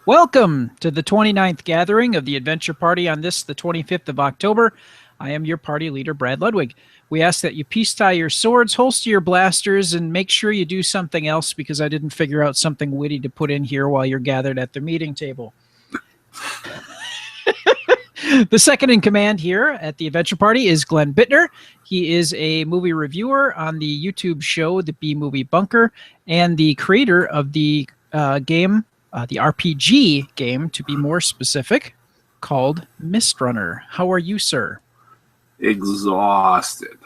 Welcome to the 29th gathering of the Adventure Party on this, the 25th of October. I am your party leader, Brad Ludwig. We ask that you peace tie your swords, holster your blasters, and make sure you do something else because I didn't figure out something witty to put in here while you're gathered at the meeting table. The second in command here at the Adventure Party is Glenn Bittner. He is a movie reviewer on the YouTube show, The B-Movie Bunker, and the creator of the game, the RPG game, to be more specific, called Mistrunner. How are you, sir? Exhausted.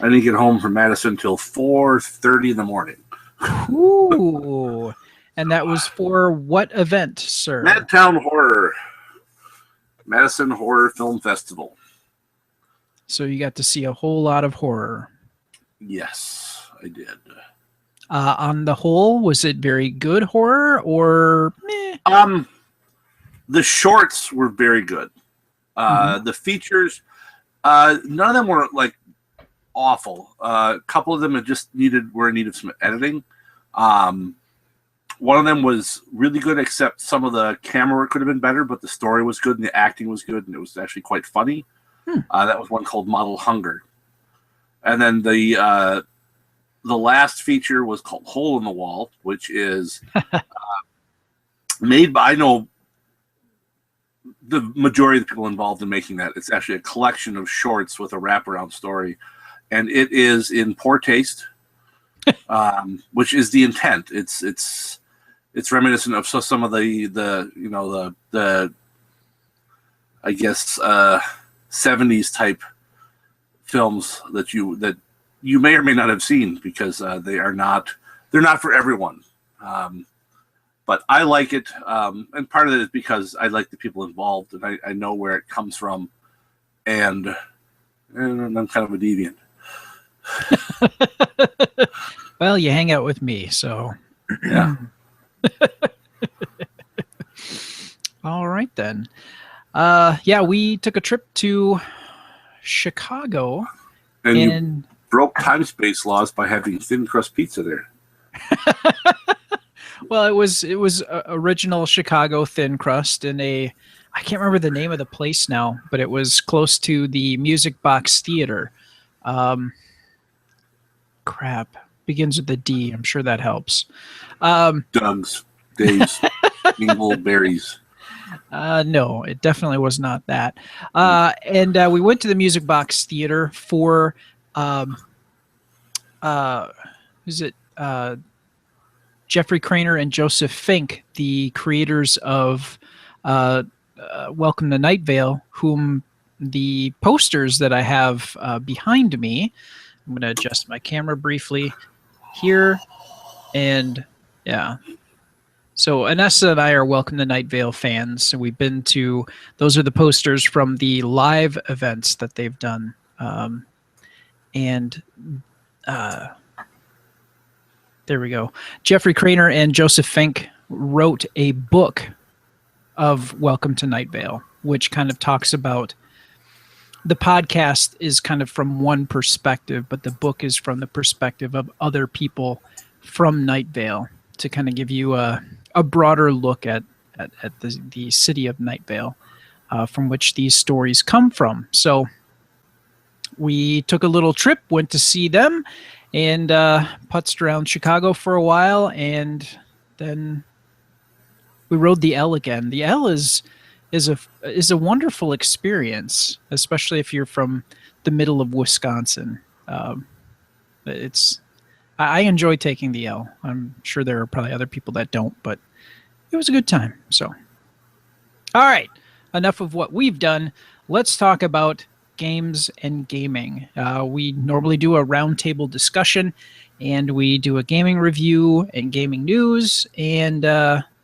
I didn't get home from Madison until 4:30 in the morning. Ooh. And that was for what event, sir? Madtown Horror. Madison Horror Film Festival. So you got to see a whole lot of horror. Yes, I did. On the whole, was it very good horror or meh? The shorts were very good. The features, none of them were like awful. A couple of them were in need of some editing. One of them was really good, except some of the camera work could have been better, but the story was good and the acting was good, and it was actually quite funny. That was one called Model Hunger. And then the last feature was called Hole in the Wall, which is made by, I know the majority of the people involved in making that. It's actually a collection of shorts with a wraparound story, and it is in poor taste, which is the intent. It's reminiscent of some of the I guess 70s type films that you may or may not have seen because they're not for everyone. But I like it, and part of it is because I like the people involved, and I know where it comes from, and I'm kind of a deviant. Well, you hang out with me, so yeah. All right then. We took a trip to Chicago, and you broke time-space laws by having thin crust pizza there. Well, it was original Chicago thin crust in I can't remember the name of the place now, but it was close to the Music Box Theater. Crap. Begins with the D. I'm sure that helps. Doug's, Dave's, Dingleberries. No, it definitely was not that. And we went to the Music Box Theater for Jeffrey Craner and Joseph Fink, the creators of Welcome to Night Vale, whom the posters that I have behind me, I'm going to adjust my camera briefly here, and yeah. So Anessa and I are Welcome to Night Vale fans, and we've been to, those are the posters from the live events that they've done. There we go. Jeffrey Craner and Joseph Fink wrote a book of Welcome to Night Vale, which kind of talks about, the podcast is kind of from one perspective, but the book is from the perspective of other people from Night Vale to kind of give you a broader look at the city of Night Vale, from which these stories come from. So we took a little trip, went to see them, and putzed around Chicago for a while, and then we rode the L again. The L is a wonderful experience, especially if you're from the middle of Wisconsin. I enjoy taking the L. I'm sure there are probably other people that don't, but it was a good time. So, all right, enough of what we've done. Let's talk about games and gaming. We normally do a roundtable discussion, and we do a gaming review and gaming news, and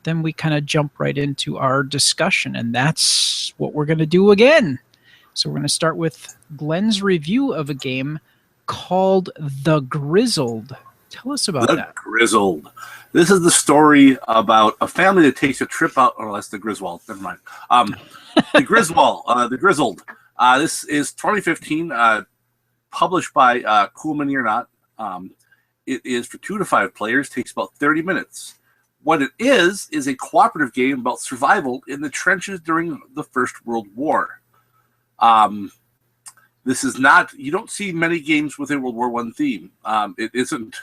then we kind of jump right into our discussion, and that's what we're going to do again. So we're going to start with Glenn's review of a game called The Grizzled. Tell us about that. The Grizzled. This is the story about a family that takes a trip out. Oh, that's the Griswold. Never mind. The Griswold. The Grizzled. This is 2015, published by Cool Mini or Not. It is for 2 to 5 players. Takes about 30 minutes. What it is a cooperative game about survival in the trenches during the First World War. This is not, you don't see many games with a World War I theme. It isn't,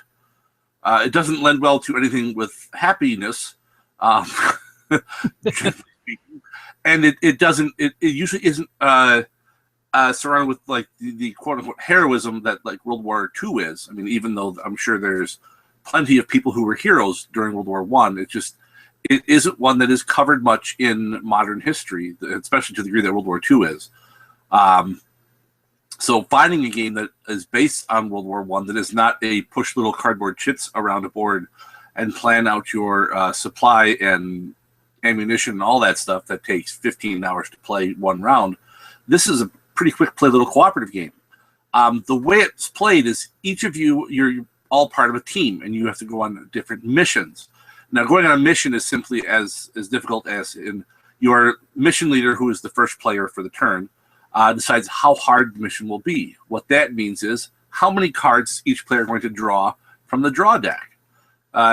it doesn't lend well to anything with happiness, generally speaking. And it doesn't, it usually isn't surrounded with like the quote unquote heroism that like World War II is. I mean, even though I'm sure there's plenty of people who were heroes during World War I, it isn't one that is covered much in modern history, especially to the degree that World War II is. So finding a game that is based on World War I that is not a push little cardboard chits around a board and plan out your supply and ammunition and all that stuff that takes 15 hours to play one round, this is a pretty quick play little cooperative game. The way it's played is each of you, you're all part of a team, and you have to go on different missions. Now, going on a mission is simply as difficult as in your mission leader, who is the first player for the turn, decides how hard the mission will be. What that means is how many cards each player is going to draw from the draw deck.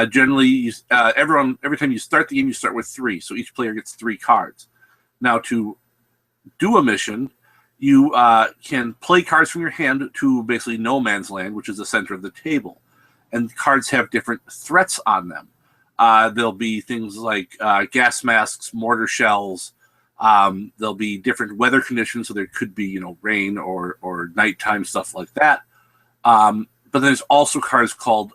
Generally, every time you start the game, you start with 3, so each player gets 3 cards. Now, to do a mission, you can play cards from your hand to basically no man's land, which is the center of the table. And cards have different threats on them. There'll be things like gas masks, mortar shells. There'll be different weather conditions, so there could be, rain or nighttime stuff like that. But there's also cards called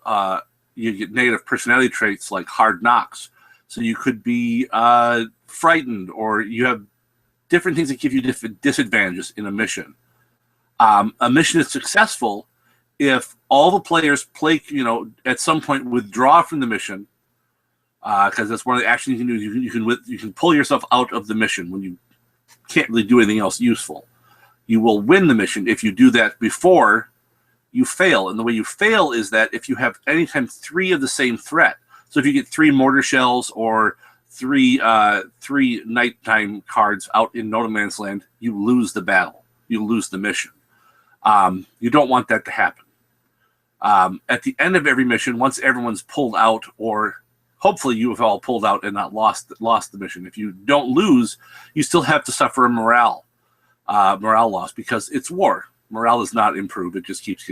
you get negative personality traits like hard knocks. So you could be frightened, or you have different things that give you different disadvantages in a mission. A mission is successful if all the players play, at some point withdraw from the mission, because that's one of the actions you can do. You can pull yourself out of the mission when you can't really do anything else useful. You will win the mission if you do that before you fail. And the way you fail is that if you have anytime 3 of the same threat. So if you get 3 mortar shells or 3 nighttime cards out in no man's land, you lose the battle. You lose the mission. You don't want that to happen. At the end of every mission, once everyone's pulled out, or hopefully you have all pulled out and not lost the mission. If you don't lose, you still have to suffer a morale loss, because it's war. Morale is not improved. It just keeps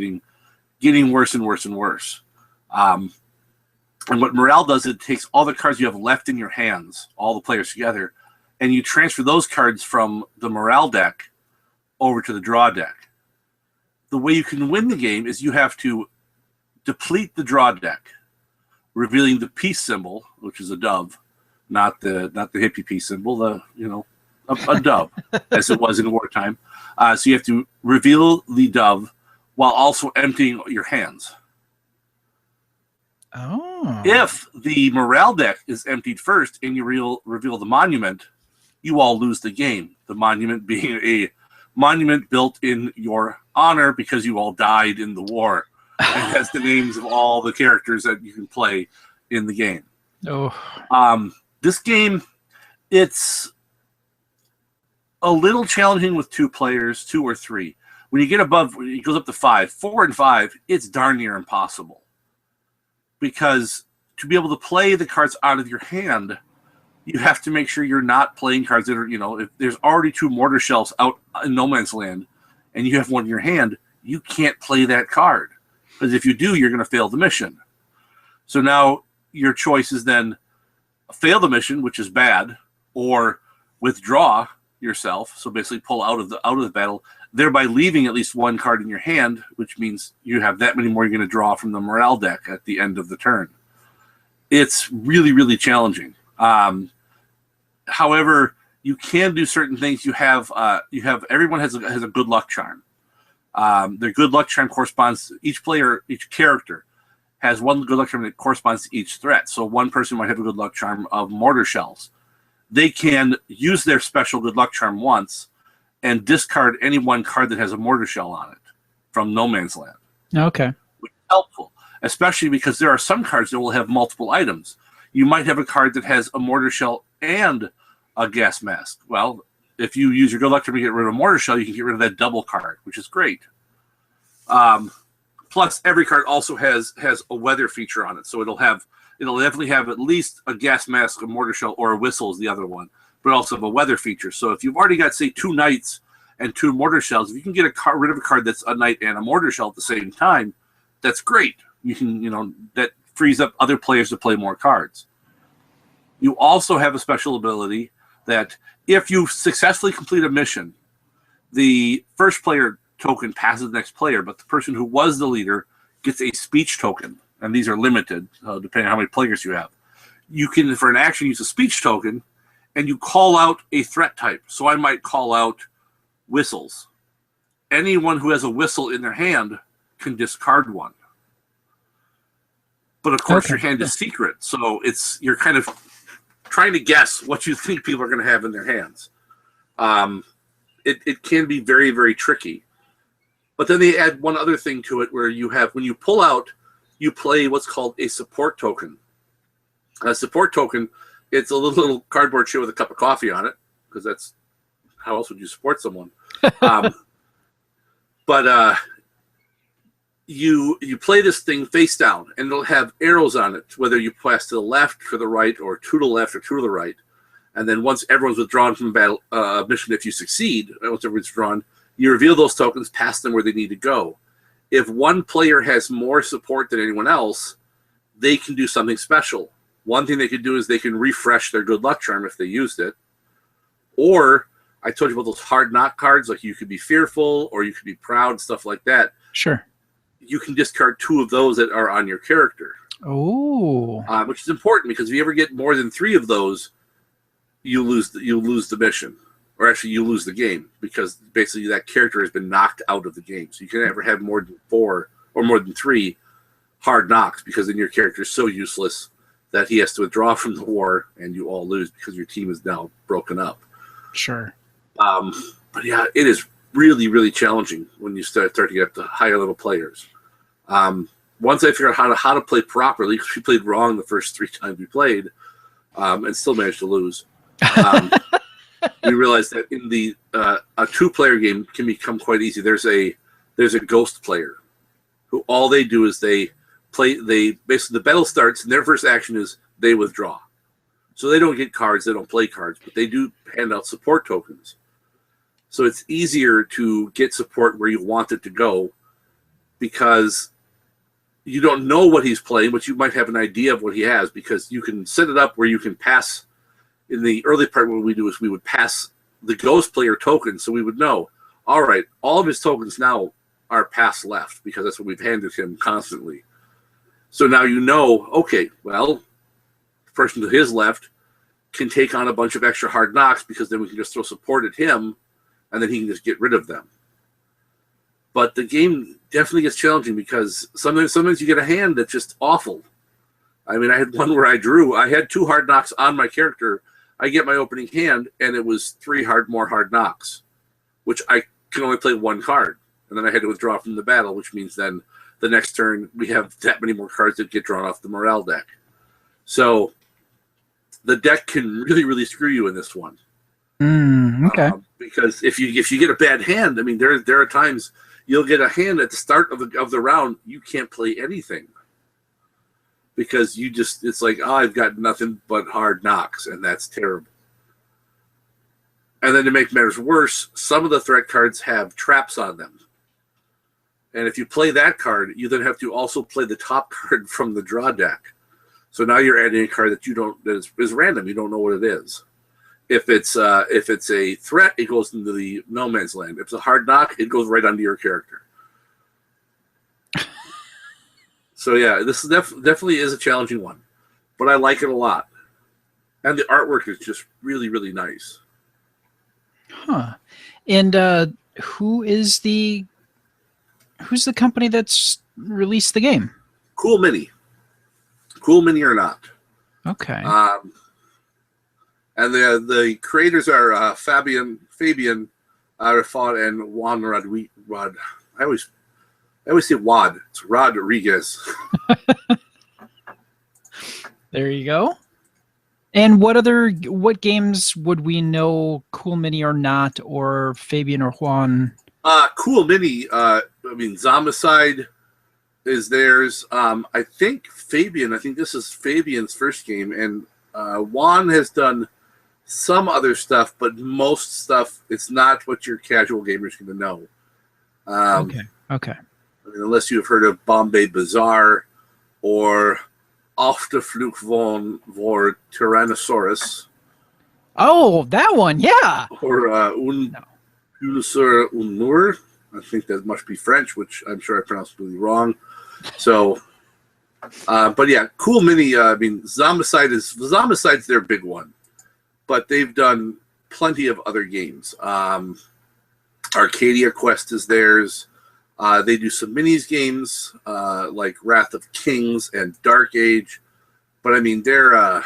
getting worse and worse and worse. And what morale does, it takes all the cards you have left in your hands, all the players together, and you transfer those cards from the morale deck over to the draw deck. The way you can win the game is you have to deplete the draw deck, revealing the peace symbol, which is a dove, not the hippie peace symbol, a dove, as it was in wartime. So you have to reveal the dove while also emptying your hands. Oh. If the morale deck is emptied first and you reveal the monument, you all lose the game. The monument being a monument built in your honor because you all died in the war. And has the names of all the characters that you can play in the game. Oh. This game, it's a little challenging with 2 players, 2 or 3. When you get above, it goes up to 5. 4 and 5, it's darn near impossible. Because to be able to play the cards out of your hand, you have to make sure you're not playing cards that are, if there's already 2 mortar shells out in no man's land and you have one in your hand, you can't play that card. Because if you do, you're going to fail the mission. So now your choice is then fail the mission, which is bad, or withdraw yourself. So basically pull out of the battle, thereby leaving at least 1 card in your hand, which means you have that many more you're going to draw from the morale deck at the end of the turn. It's really, really challenging. However, you can do certain things. Everyone has a good luck charm. Their good luck charm corresponds, each character has one good luck charm that corresponds to each threat. So one person might have a good luck charm of mortar shells. They can use their special good luck charm once and discard any one card that has a mortar shell on it from no man's land. Okay. Which is helpful, especially because there are some cards that will have multiple items. You might have a card that has a mortar shell and a gas mask. Well, if you use your good luck charm to get rid of a mortar shell, you can get rid of that double card, which is great. Plus, every card also has a weather feature on it, so it'll have it'll definitely have at least a gas mask, a mortar shell, or a whistle is the other one, but also have a weather feature. So if you've already got, say, 2 knights and 2 mortar shells, if you can get rid of a card that's a knight and a mortar shell at the same time, that's great. You can, that frees up other players to play more cards. You also have a special ability that if you successfully complete a mission, the first player token passes the next player, but the person who was the leader gets a speech token, and these are limited depending on how many players you have. You can, for an action, use a speech token, and you call out a threat type. So I might call out whistles. Anyone who has a whistle in their hand can discard one. But of course, your hand is secret, so you're kind of trying to guess what you think people are going to have in their hands. It can be very, very tricky. But then they add one other thing to it where you have, when you pull out, you play what's called a support token. A support token, it's a little cardboard shit with a cup of coffee on it, because that's, how else would you support someone? But you play this thing face down, and it'll have arrows on it, whether you pass to the left, to the right, or to the left, or to the right. And then once everyone's withdrawn from battle mission, if you succeed, once everyone's withdrawn, you reveal those tokens, pass them where they need to go. If one player has more support than anyone else, they can do something special. One thing they can do is they can refresh their good luck charm if they used it. Or, I told you about those hard knock cards, like you could be fearful or you could be proud, stuff like that. Sure. You can discard 2 of those that are on your character. Oh. Which is important, because if you ever get more than 3 of those, you lose the mission. Or actually, you lose the game, because basically that character has been knocked out of the game. So you can never have more than 4 or more than 3 hard knocks, because then your character is so useless that he has to withdraw from the war, and you all lose because your team is now broken up. Sure. But yeah, it is really, really challenging when you start to get up to higher level players. Once I figured out how to play properly, because we played wrong the first 3 times we played, and still managed to lose. We realized that in the a 2-player game can become quite easy. There's a ghost player who all they do is they basically, the battle starts and their first action is they withdraw. So they don't get cards, they don't play cards, but they do hand out support tokens. So it's easier to get support where you want it to go, because you don't know what he's playing, but you might have an idea of what he has, because you can set it up where you can pass. In the early part, what we do is we would pass the ghost player token, so we would know, all right, all of his tokens now are pass left, because that's what we've handed him constantly. So now you know, okay, well, the person to his left can take on a bunch of extra hard knocks, because then we can just throw support at him, and then he can just get rid of them. But the game definitely gets challenging, because sometimes you get a hand that's just awful. I mean, I had one where I had 2 hard knocks on my character. I get my opening hand, and it was 3 more hard knocks, which I can only play 1 card. And then I had to withdraw from the battle, which means then the next turn we have that many more cards that get drawn off the morale deck. So the deck can really, really screw you in this one. Okay. Because if you get a bad hand, I mean, there are times you'll get a hand at the start of the round, you can't play anything. Because it's like, oh, I've got nothing but hard knocks, and that's terrible. And then to make matters worse, some of the threat cards have traps on them. And if you play that card, you then have to also play the top card from the draw deck. So now you're adding a card that is random. You don't know what it is. If it's a threat, it goes into the no man's land. If it's a hard knock, it goes right onto your character. So yeah, this is definitely is a challenging one, but I like it a lot, and the artwork is just really, really nice. Huh? And who's the company that's released the game? Cool Mini or not? Okay. And the creators are Fabian Arifat and Juan Rod. I always say Wad. It's Rodriguez. There you go. And what games would we know Cool Mini or not, or Fabian or Juan? Cool Mini, I mean, Zombicide is theirs. I think this is Fabian's first game, and Juan has done some other stuff, but most stuff, it's not what your casual gamer's going to know. Okay. I mean, unless you've heard of Bombay Bazaar or Auf der Flucht vor Tyrannosaurus. Oh, that one, yeah. Or Pulsar Unur. I think that must be French, which I'm sure I pronounced really wrong. So, but yeah, cool mini. I mean, Zombicide's their big one, but they've done plenty of other games. Arcadia Quest is theirs. They do some minis games like Wrath of Kings and Dark Age, but I mean their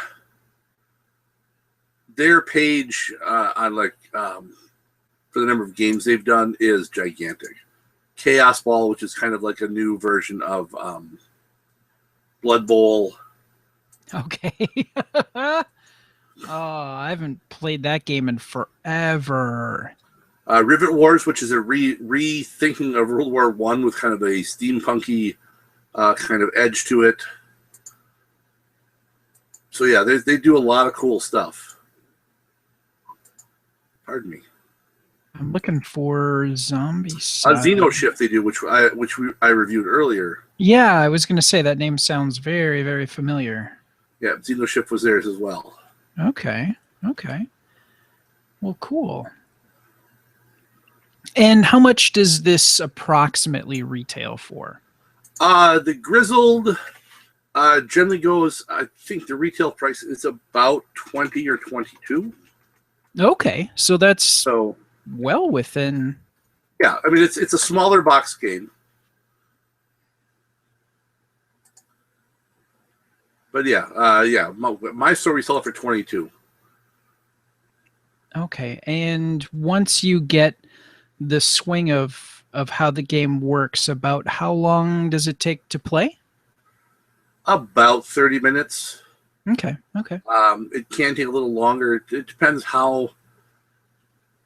page on for the number of games they've done is gigantic. Chaos Ball, which is kind of like a new version of Blood Bowl. Okay. Oh, I haven't played that game in forever. Rivet Wars, which is a rethinking of World War I with kind of a steampunky kind of edge to it. So yeah, they do a lot of cool stuff. Pardon me. I'm looking for Zombie. Xenoshift they do, which I reviewed earlier. Yeah, I was going to say that name sounds very, very familiar. Yeah, Xenoshift was theirs as well. Okay. Well, cool. And how much does this approximately retail for? The Grizzled generally goes, I think the retail price is about 20 or 22. Okay, so that's well within. Yeah, I mean it's a smaller box game. But yeah, my store we sell it for 22. Okay, and once you get the swing of how the game works, about how long does it take to play? About 30 minutes. Okay. It can take a little longer. It depends how.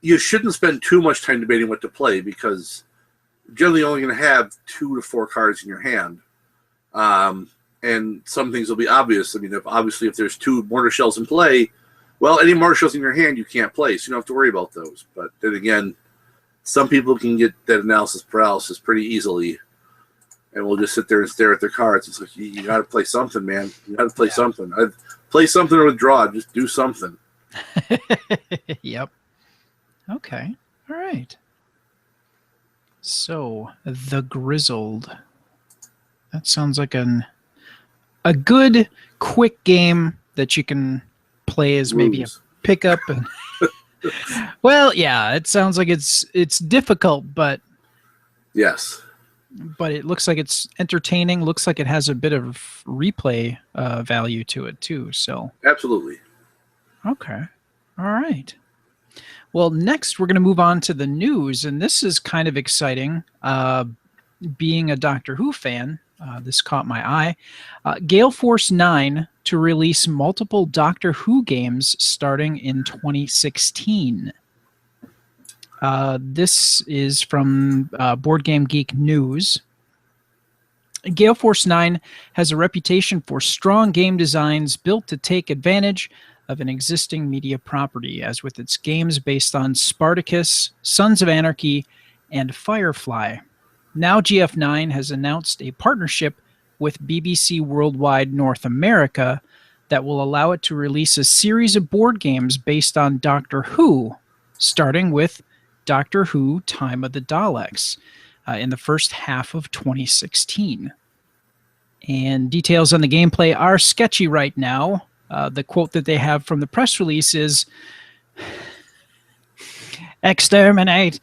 You shouldn't spend too much time debating what to play because you're generally only going to have 2 to 4 cards in your hand. And some things will be obvious. I mean, if there's 2 mortar shells in play, well, any mortar shells in your hand you can't play, so you don't have to worry about those. But then again, some people can get that analysis paralysis pretty easily, and will just sit there and stare at their cards. It's like, you got to play something, man. You got to play something. Play something or withdraw. Just do something. Yep. Okay. All right. So, The Grizzled. That sounds like a good, quick game that you can play as maybe a pickup. And well, yeah, it sounds like it's difficult, but yes. But it looks like it's entertaining. Looks like it has a bit of replay value to it too. So absolutely. Okay. All right. Well, next we're going to move on to the news, and this is kind of exciting. Being a Doctor Who fan, this caught my eye. Gale Force 9 to release multiple Doctor Who games starting in 2016. This is from Board Game Geek News. Gale Force 9 has a reputation for strong game designs built to take advantage of an existing media property, as with its games based on Spartacus, Sons of Anarchy, and Firefly. Now GF9 has announced a partnership with BBC Worldwide North America that will allow it to release a series of board games based on Doctor Who, starting with Doctor Who Time of the Daleks in the first half of 2016. And details on the gameplay are sketchy right now. The quote that they have from the press release is, "Exterminate."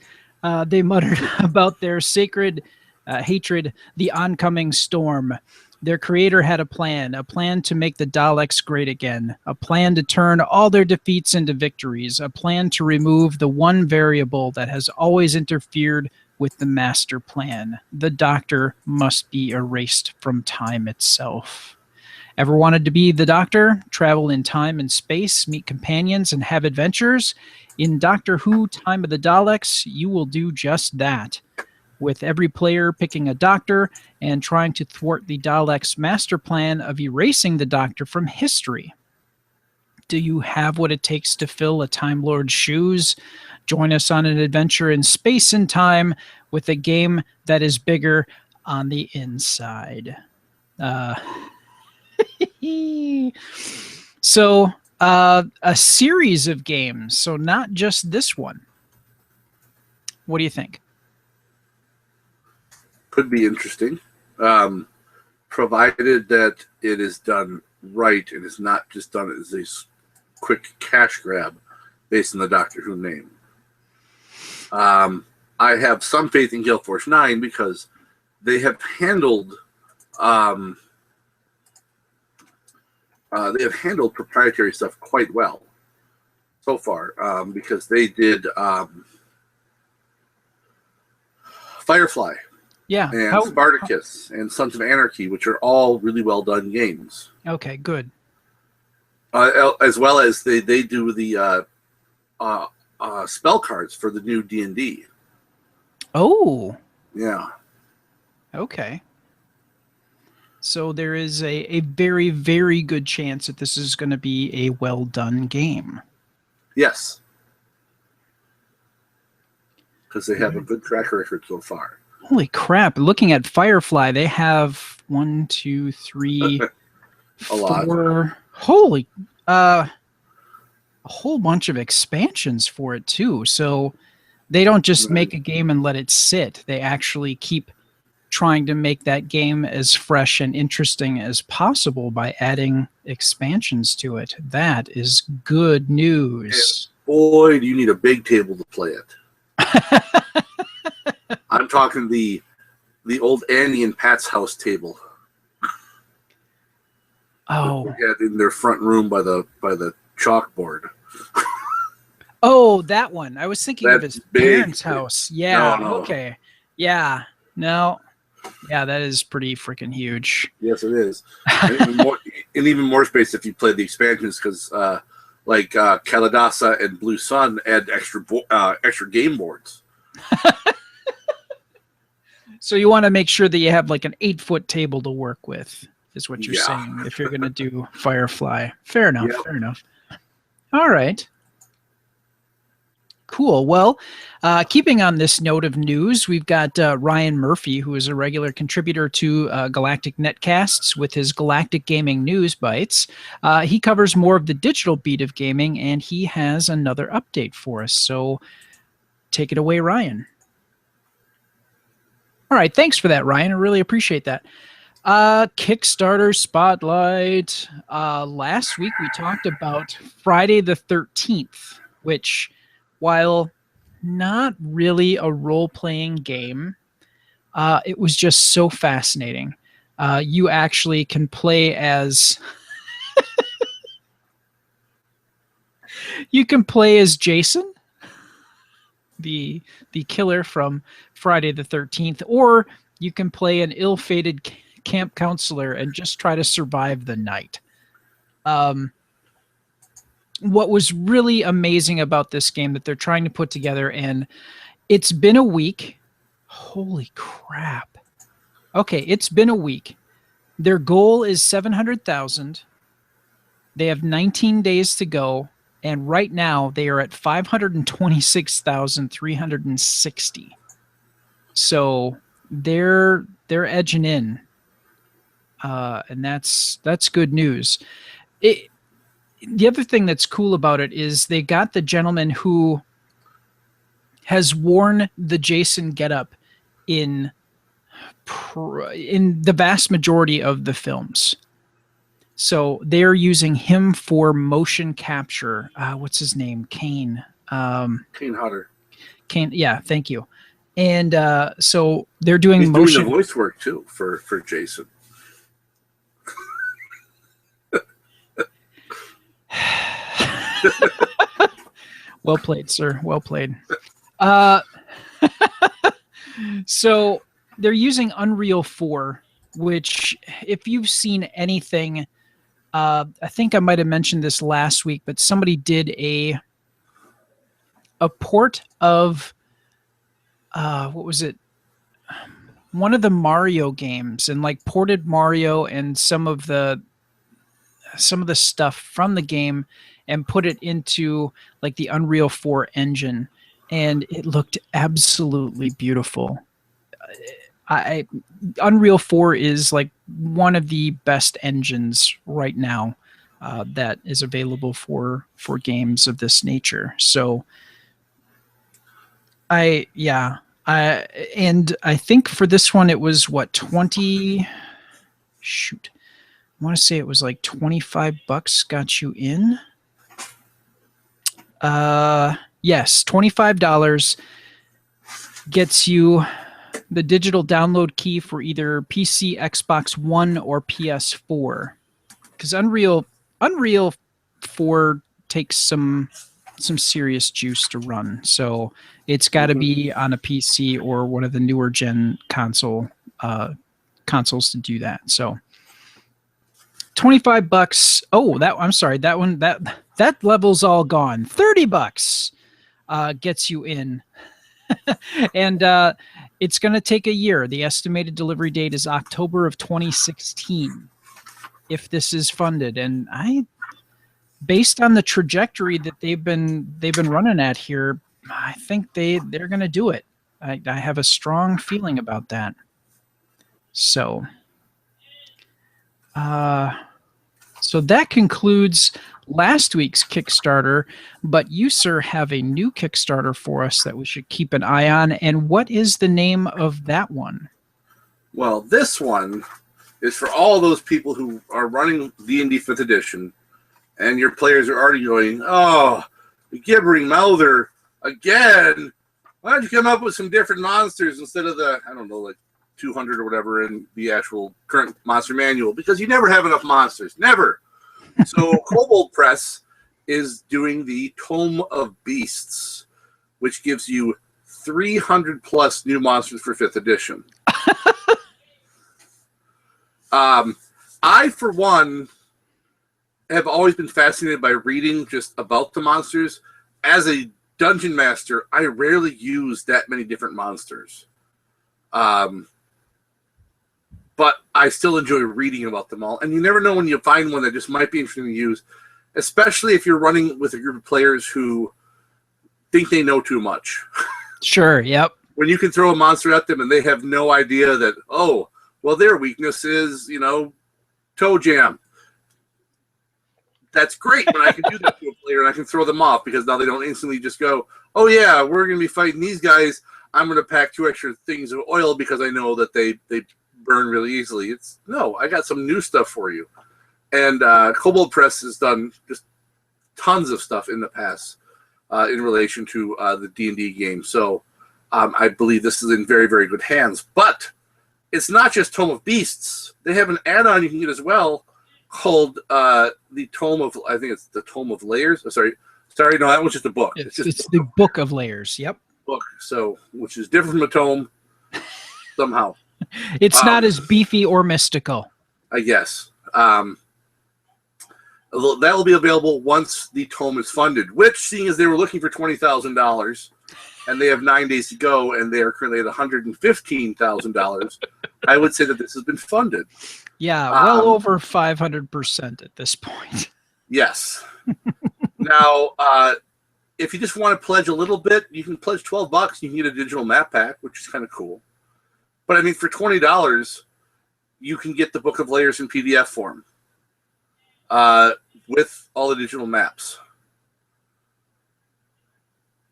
They muttered about their sacred hatred, the oncoming storm. Their creator had a plan to make the Daleks great again, a plan to turn all their defeats into victories, a plan to remove the one variable that has always interfered with the master plan. The Doctor must be erased from time itself. Ever wanted to be the Doctor, travel in time and space, meet companions, and have adventures? In Doctor Who Time of the Daleks, you will do just that. with every player picking a doctor and trying to thwart the Daleks' master plan of erasing the Doctor from history. Do you have what it takes to fill a Time Lord's shoes? Join us on an adventure in space and time with a game that is bigger on the inside. So, a series of games, so not just this one. What do you think? Could be interesting, provided that it is done right and is not just done as a quick cash grab based on the Doctor Who name. I have some faith in Guild Force 9 because they have handled proprietary stuff quite well so far, because they did Firefly, and Spartacus, and Sons of Anarchy, which are all really well done games. Okay, good. As well as they do the spell cards for the new D&D. Oh. Yeah. Okay. So there is a very, very good chance that this is going to be a well-done game. Yes. Because they have a good track record so far. Holy crap. Looking at Firefly, they have 1, 2, 3, 4. Lot. Holy. A whole bunch of expansions for it, too. So they don't just make a game and let it sit. They actually keep trying to make that game as fresh and interesting as possible by adding expansions to it. That is good news. And boy, do you need a big table to play it. I'm talking the old Annie and Pat's house table. Oh, they had in their front room by the chalkboard. Oh, that one. I was thinking of his parents' house. Yeah. No. Okay. Yeah. No. Yeah, that is pretty freaking huge. Yes, it is. And even more space if you play the expansions, because like Kalidasa and Blue Sun add extra game boards. So you want to make sure that you have like an 8-foot table to work with, is what you're saying, if you're going to do Firefly. Fair enough. Yep. Fair enough. All right. Cool. Well, keeping on this note of news, we've got Ryan Murphy, who is a regular contributor to Galactic Netcasts with his Galactic Gaming News Bites. He covers more of the digital beat of gaming, and he has another update for us. So take it away, Ryan. All right. Thanks for that, Ryan. I really appreciate that. Kickstarter Spotlight. Last week we talked about Friday the 13th, which, while not really a role-playing game, it was just so fascinating. You actually can play as you can play as Jason, the killer from Friday the 13th, or you can play an ill-fated camp counselor and just try to survive the night. What was really amazing about this game that they're trying to put together, and it's been a week. Holy crap. Okay, it's been a week. Their goal is 700,000. They have 19 days to go, and right now they are at 526,360. So they're edging in, and that's good news. The other thing that's cool about it is they got the gentleman who has worn the Jason getup in the vast majority of the films. So they're using him for motion capture. What's his name? Kane. Kane Hodder. Kane. Yeah. Thank you. And so they're doing He's motion. doing the voice work too for Jason. Well played, sir. Well played. So they're using Unreal 4, which, if you've seen anything, I think I might have mentioned this last week, but somebody did a port of what was it? Mario games and like ported Mario and some of the stuff from the game and put it into like the Unreal 4 engine, and it looked absolutely beautiful. Unreal 4 is like one of the best engines right now that is available for games of this nature. So and I think for this one it was what, 20, shoot, I want to say it was like $25 got you in. Yes, $25 gets you the digital download key for either PC, Xbox One, or PS4. Because Unreal 4 takes some serious juice to run, so it's got to be on a PC or one of the newer gen consoles to do that. So $25. Oh, I'm sorry. That one, that level's all gone. $30 gets you in. And it's going to take a year. The estimated delivery date is October of 2016 if this is funded. And based on the trajectory that they've been running at here, I think they're going to do it. I have a strong feeling about that. So so that concludes last week's Kickstarter, but you, sir, have a new Kickstarter for us that we should keep an eye on. And what is the name of that one? Well, this one is for all those people who are running D&D 5th edition, and your players are already going, oh, the gibbering mouther again. Why don't you come up with some different monsters instead of the, I don't know, like 200 or whatever in the actual current monster manual, because you never have enough monsters. Never. So Kobold Press is doing the Tome of Beasts, which gives you 300 plus new monsters for 5th edition. I, for one, have always been fascinated by reading just about the monsters. As a dungeon master, I rarely use that many different monsters. But I still enjoy reading about them all. And you never know when you find one that just might be interesting to use, especially if you're running with a group of players who think they know too much. Sure, yep. When you can throw a monster at them and they have no idea that, oh, well, their weakness is, toe jam. That's great when I can do that to a player and I can throw them off, because now they don't instantly just go, oh, yeah, we're going to be fighting these guys. I'm going to pack 2 extra things of oil because I know that they burn really easily. No, I got some new stuff for you. And Kobold Press has done just tons of stuff in the past in relation to the D&D game. So I believe this is in very, very good hands. But it's not just Tome of Beasts. They have an add-on you can get as well called the Tome of, I think it's the Tome of Layers. Oh, sorry, no, that was just a book. It's the Book of Layers, yep. Book, so, which is different from a tome somehow. It's not as beefy or mystical. I guess. That will be available once the tome is funded, which, seeing as they were looking for $20,000, and they have 9 days to go, and they are currently at $115,000, I would say that this has been funded. Yeah, well over 500% at this point. Yes. Now, if you just want to pledge a little bit, you can pledge $12. You can get a digital map pack, which is kind of cool. But I mean, for $20, you can get the Book of Layers in PDF form with all the digital maps.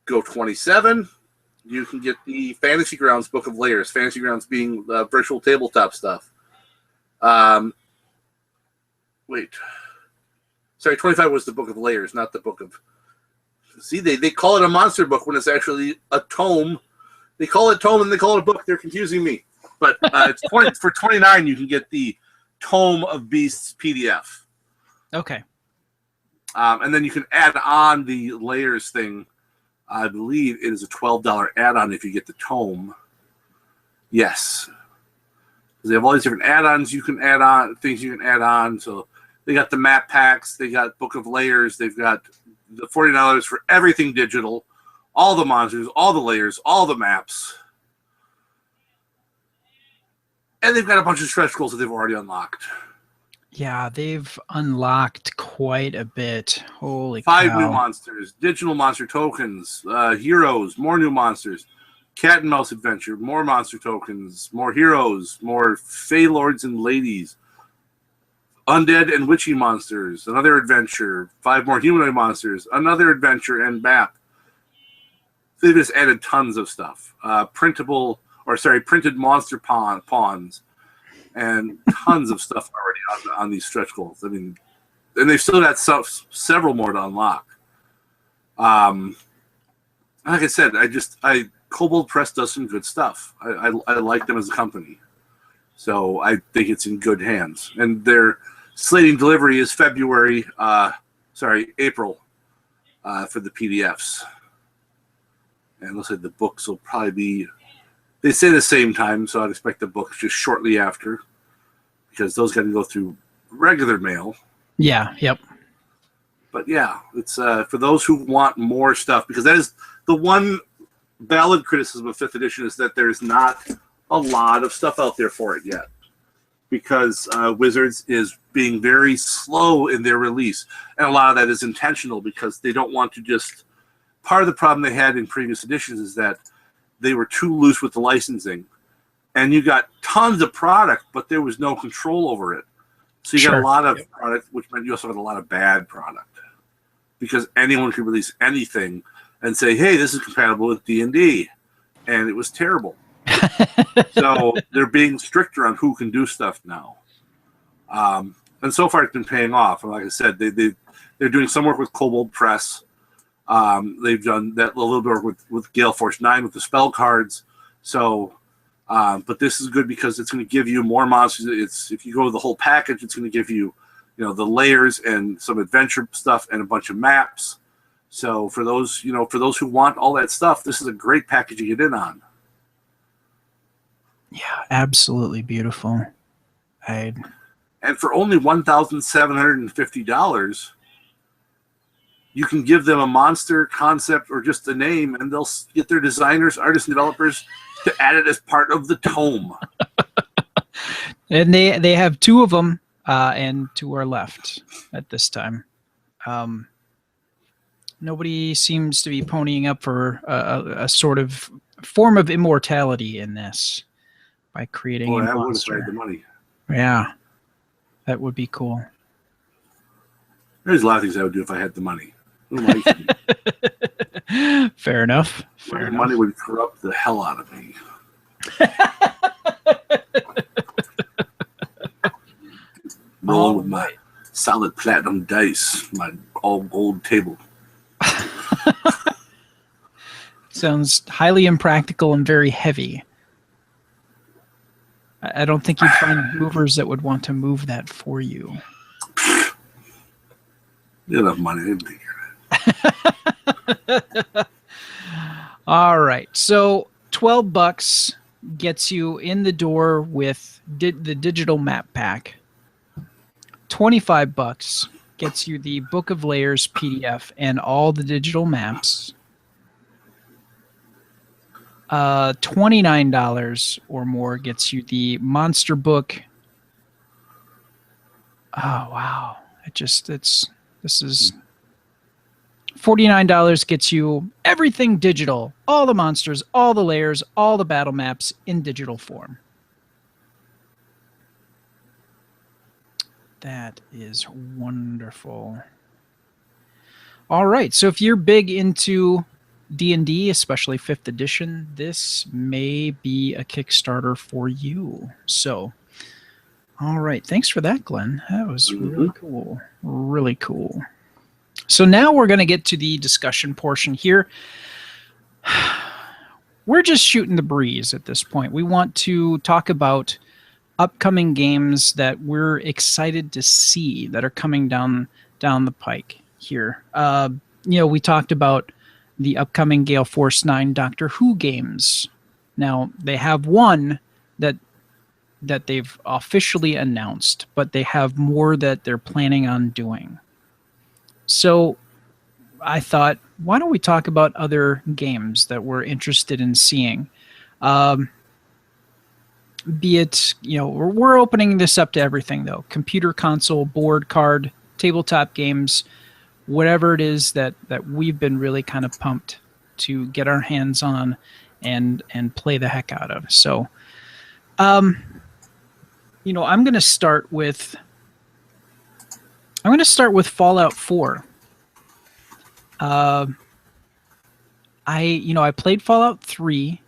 Go 27, you can get the Fantasy Grounds Book of Layers. Fantasy Grounds being virtual tabletop stuff. Wait. Sorry, 25 was the Book of Layers, not the Book of... See, they call it a monster book when it's actually a tome. They call it tome and they call it a book. They're confusing me. But it's for $29, you can get the Tome of Beasts PDF. Okay. And then you can add on the layers thing. I believe it is a $12 add-on if you get the tome. Yes. They have all these different add-ons you can add on, things you can add on. So they got the map packs. They got Book of Layers. They've got the $40 for everything digital. All the monsters, all the layers, all the maps. And they've got a bunch of stretch goals that they've already unlocked. Yeah, they've unlocked quite a bit. Holy 5 cow. new monsters, digital monster tokens, heroes, more new monsters, cat and mouse adventure, more monster tokens, more heroes, more fey lords and ladies, undead and witchy monsters, another adventure, 5 more humanoid monsters, another adventure and map. They've just added tons of stuff. Printed monster pawns, and tons of stuff already on these stretch goals. I mean, and they've still got several more to unlock. Like I said, Kobold Press does some good stuff. I like them as a company, so I think it's in good hands. And their slating delivery is April for the PDFs. And looks like the books will probably be, they say the same time, so I'd expect the books just shortly after, because those got to go through regular mail. Yeah, yep. But yeah, it's for those who want more stuff, because that is the one valid criticism of 5th edition, is that there's not a lot of stuff out there for it yet, because Wizards is being very slow in their release. And a lot of that is intentional, because they don't want to just... Part of the problem they had in previous editions is that they were too loose with the licensing, and you got tons of product, but there was no control over it. So you got a lot of product, which meant you also had a lot of bad product, because anyone could release anything and say, "Hey, this is compatible with D&D," and it was terrible. So they're being stricter on who can do stuff now, and so far it's been paying off. And like I said, they're doing some work with Kobold Press. They've done that a little bit with Gale Force 9 with the spell cards. So, but this is good because it's going to give you more monsters. If you go to the whole package, it's going to give you, the layers and some adventure stuff and a bunch of maps. So for those who want all that stuff, this is a great package to get in on. Yeah, absolutely beautiful. And for only $1,750. You can give them a monster concept or just a name, and they'll get their designers, artists, and developers to add it as part of the tome. And they have 2 of them, and 2 are left at this time. Nobody seems to be ponying up for a sort of form of immortality in this by creating a monster. I would have paid the money. Yeah, that would be cool. There's a lot of things I would do if I had the money. Fair enough. Money would corrupt the hell out of me. Rolling with my solid platinum dice, my all gold table. Sounds highly impractical and very heavy. I don't think you'd find movers that would want to move that for you. You enough money, didn't take care of it. All right, so $12 gets you in the door with the digital map pack. $25 gets you the Book of Layers PDF and all the digital maps. $29 or more gets you the monster book. Oh wow! This is $49 gets you everything digital, all the monsters, all the layers, all the battle maps in digital form. That is wonderful. All right, so if you're big into D&D, especially 5th edition, this may be a Kickstarter for you. So, all right, thanks for that, Glenn. That was really cool. Really cool. So now we're going to get to the discussion portion here. We're just shooting the breeze at this point. We want to talk about upcoming games that we're excited to see that are coming down the pike here. We talked about the upcoming Gale Force 9 Doctor Who games. Now, they have one that they've officially announced, but they have more that they're planning on doing. So I thought, why don't we talk about other games that we're interested in seeing? be it, we're opening this up to everything though. Computer, console, board, card, tabletop games, whatever it is that we've been really kind of pumped to get our hands on and play the heck out of. So, I'm going to start with Fallout 4. I played Fallout 3.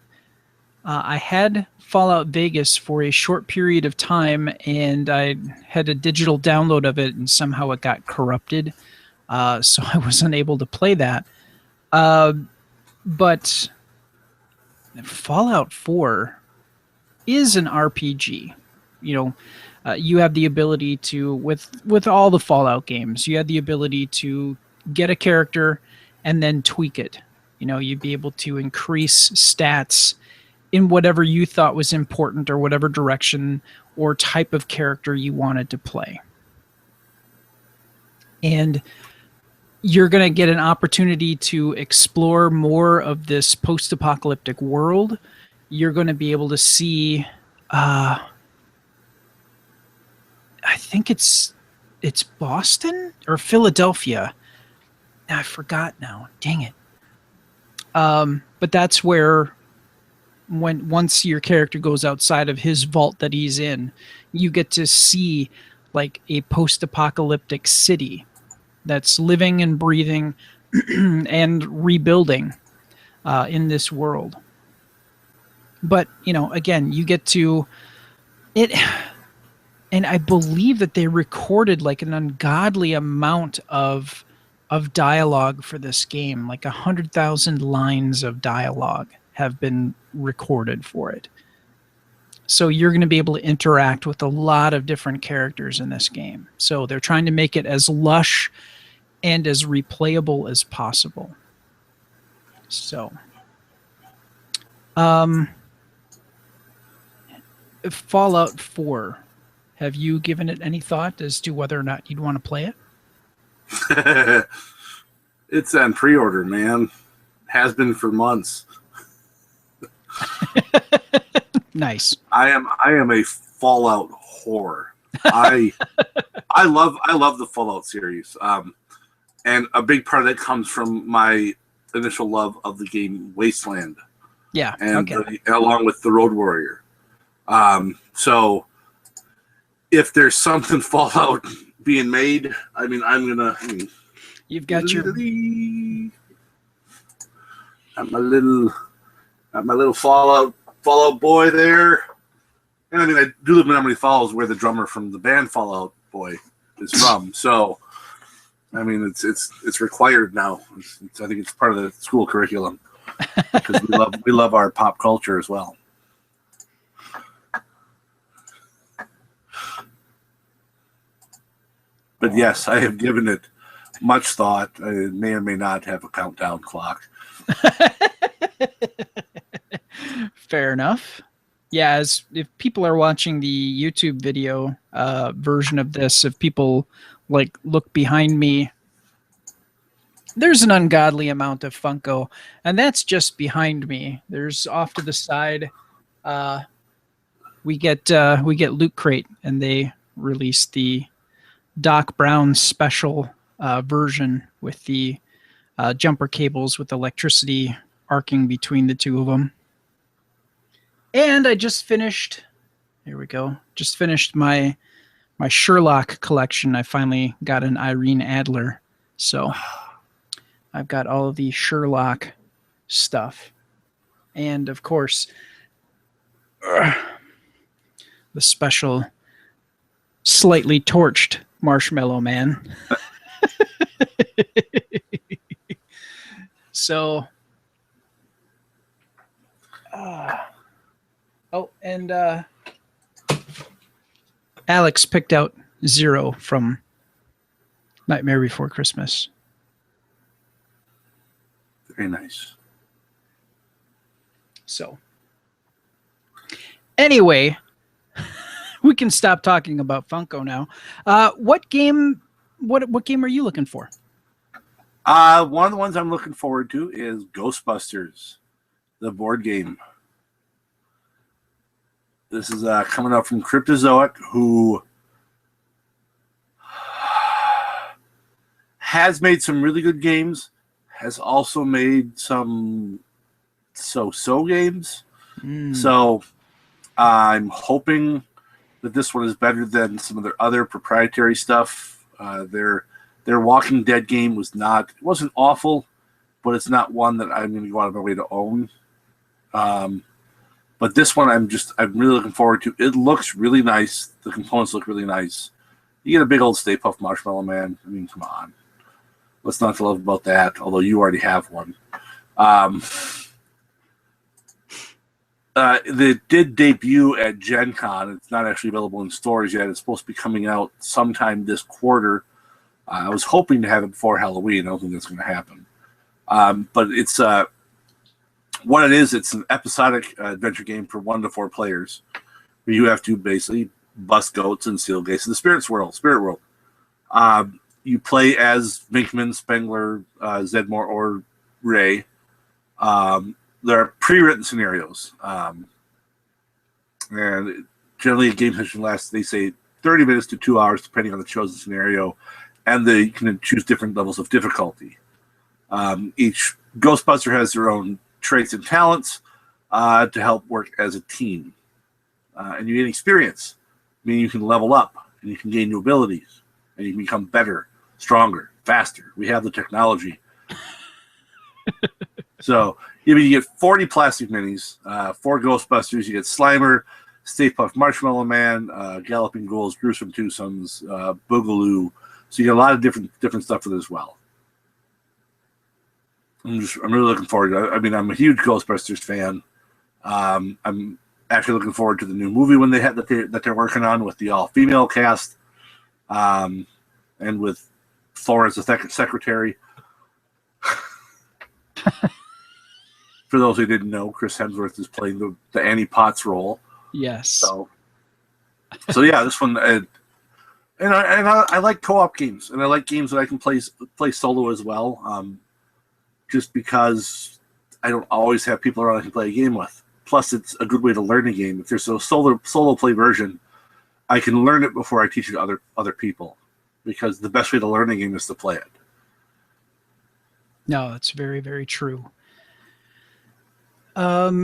I had Fallout Vegas for a short period of time, and I had a digital download of it, and somehow it got corrupted, so I wasn't able to play that. But Fallout 4 is an RPG. You have the ability to, with all the Fallout games, you have the ability to get a character and then tweak it. You'd be able to increase stats in whatever you thought was important or whatever direction or type of character you wanted to play. And you're going to get an opportunity to explore more of this post-apocalyptic world. You're going to be able to see, I think it's Boston or Philadelphia. I forgot now. Dang it. But that's where once your character goes outside of his vault that he's in, you get to see like a post-apocalyptic city that's living and breathing and rebuilding in this world. But, again, you get to it. And I believe that they recorded like an ungodly amount of dialogue for this game. Like 100,000 lines of dialogue have been recorded for it. So you're going to be able to interact with a lot of different characters in this game. So they're trying to make it as lush and as replayable as possible. So, Fallout 4. Have you given it any thought as to whether or not you'd want to play it? It's on pre-order, man. Has been for months. Nice. I am a Fallout whore. I love the Fallout series. And a big part of that comes from my initial love of the game Wasteland. Yeah. And along with the Road Warrior. So if there's something Fallout being made, you've got your I'm my little Fallout boy there. And I do live in Emily Falls, where the drummer from the band Fallout Boy is from. So it's required now. I think it's part of the school curriculum because we love our pop culture as well. But yes, I have given it much thought. I may or may not have a countdown clock. Fair enough. Yeah, if people are watching the YouTube video version of this, if people like look behind me, there's an ungodly amount of Funko, and that's just behind me. There's off to the side. We get Loot Crate, and they released the Doc Brown special version with the jumper cables with electricity arcing between the two of them. And I just finished. Here we go. Just finished my Sherlock collection. I finally got an Irene Adler, so I've got all of the Sherlock stuff, and of course, the special, slightly torched Marshmallow Man. So, and Alex picked out Zero from Nightmare Before Christmas. Very nice. So, anyway, we can stop talking about Funko now. What game are you looking for? One of the ones I'm looking forward to is Ghostbusters, the board game. This is coming out from Cryptozoic, who has made some really good games, has also made some so-so games. So I'm hoping that this one is better than some of their other proprietary stuff. Their Walking Dead game wasn't awful, but it's not one that I'm going to go out of my way to own. But this one I'm really looking forward to. It looks really nice. The components look really nice. You get a big old Stay Puft Marshmallow Man. I mean, come on. What's not to love about that? Although you already have one. They did debut at Gen Con. It's not actually available in stores yet. It's supposed to be coming out sometime this quarter. I was hoping to have it before Halloween. I don't think that's going to happen. But it's what it is. It's an episodic adventure game for 1 to 4 players, where you have to basically bust goats and seal gates of the spirit world. You play as Minkman, Spengler, Zedmore, or Ray. There are pre-written scenarios, and generally a game session lasts, they say, 30 minutes to 2 hours, depending on the chosen scenario, and they can choose different levels of difficulty. Each Ghostbuster has their own traits and talents to help work as a team. And you gain experience, meaning you can level up, and you can gain new abilities, and you can become better, stronger, faster. We have the technology. So you get 40 plastic minis, 4 Ghostbusters. You get Slimer, Stay Puft Marshmallow Man, Galloping Ghouls, Gruesome Twosomes, Boogaloo. So you get a lot of different stuff with it as well. I'm really looking forward to it. I mean, I'm a huge Ghostbusters fan. I'm actually looking forward to the new movie when that they're working on with the all-female cast, and with Florence the secretary. For those who didn't know, Chris Hemsworth is playing the Annie Potts role. Yes. So yeah, this one, and I like co-op games, and I like games that I can play solo as well. Just because I don't always have people around I can play a game with. Plus, it's a good way to learn a game. If there's a solo play version, I can learn it before I teach it to other people, because the best way to learn a game is to play it. No, that's very, very true. I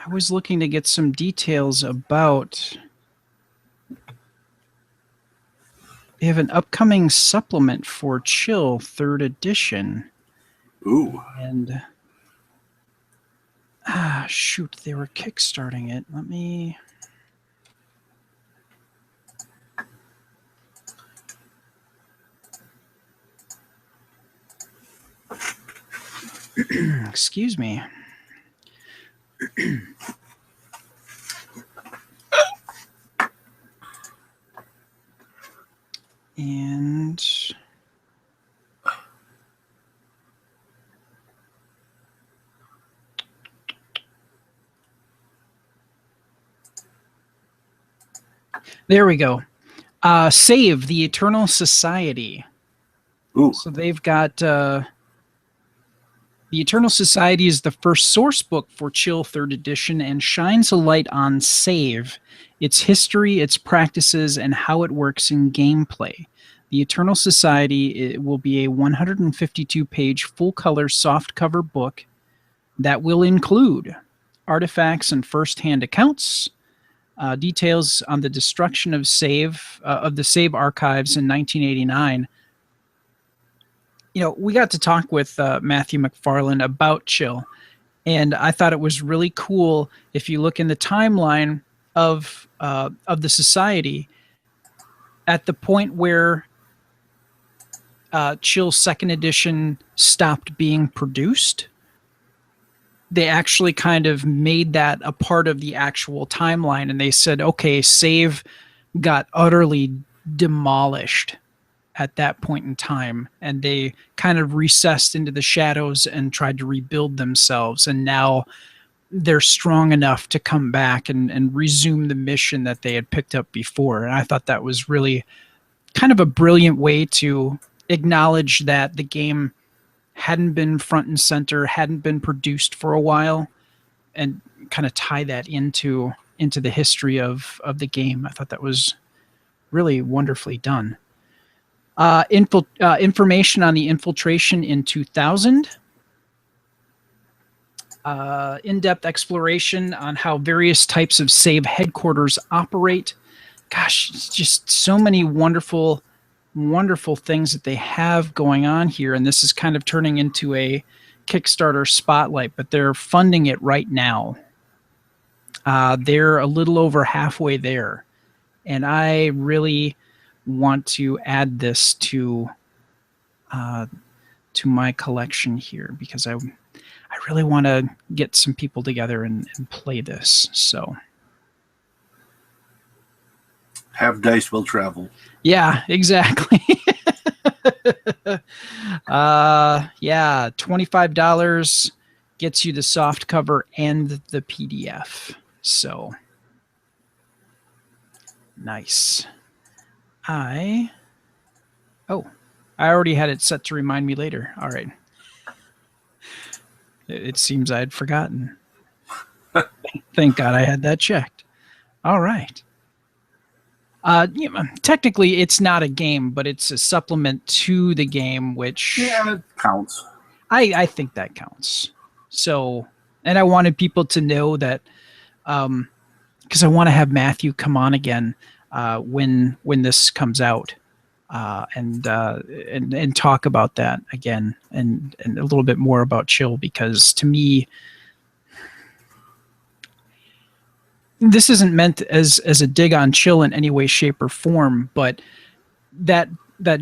was looking to get some details about. They have an upcoming supplement for Chill 3rd edition. Ooh. And shoot, they were kickstarting it. Let me. Excuse me. And there we go. Save the Eternal Society. Ooh. So they've got the Eternal Society is the first source book for Chill 3rd edition and shines a light on Save, its history, its practices, and how it works in gameplay. The Eternal Society will be a 152-page full-color softcover book that will include artifacts and first-hand accounts, details on the destruction of the Save archives in 1989. You know, we got to talk with Matthew McFarland about Chill, and I thought it was really cool. If you look in the timeline of the society, at the point where Chill 2nd edition stopped being produced, they actually kind of made that a part of the actual timeline, and they said, okay, Save got utterly demolished at that point in time, and they kind of recessed into the shadows and tried to rebuild themselves, and now they're strong enough to come back and resume the mission that they had picked up before. And I thought that was really kind of a brilliant way to acknowledge that the game hadn't been front and center, hadn't been produced for a while, and kind of tie that into the history of the game. I thought that was really wonderfully done. Information on the infiltration in 2000. In-depth exploration on how various types of SAVE headquarters operate. Gosh, it's just so many wonderful things that they have going on here, and this is kind of turning into a Kickstarter spotlight, but they're funding it right now. They're a little over halfway there, and I really want to add this to my collection here because I really want to get some people together and play this. So have dice will travel. Yeah, exactly. Yeah, $25 gets you the soft cover and the PDF. So nice. I already had it set to remind me later. All right. It seems I had forgotten. Thank God I had that checked. All right. Technically, it's not a game, but it's a supplement to the game, which it counts. I think that counts. So, and I wanted people to know that, because I want to have Matthew come on again when this comes out, and talk about that again, and a little bit more about Chill, because to me, this isn't meant as a dig on Chill in any way, shape, or form, but that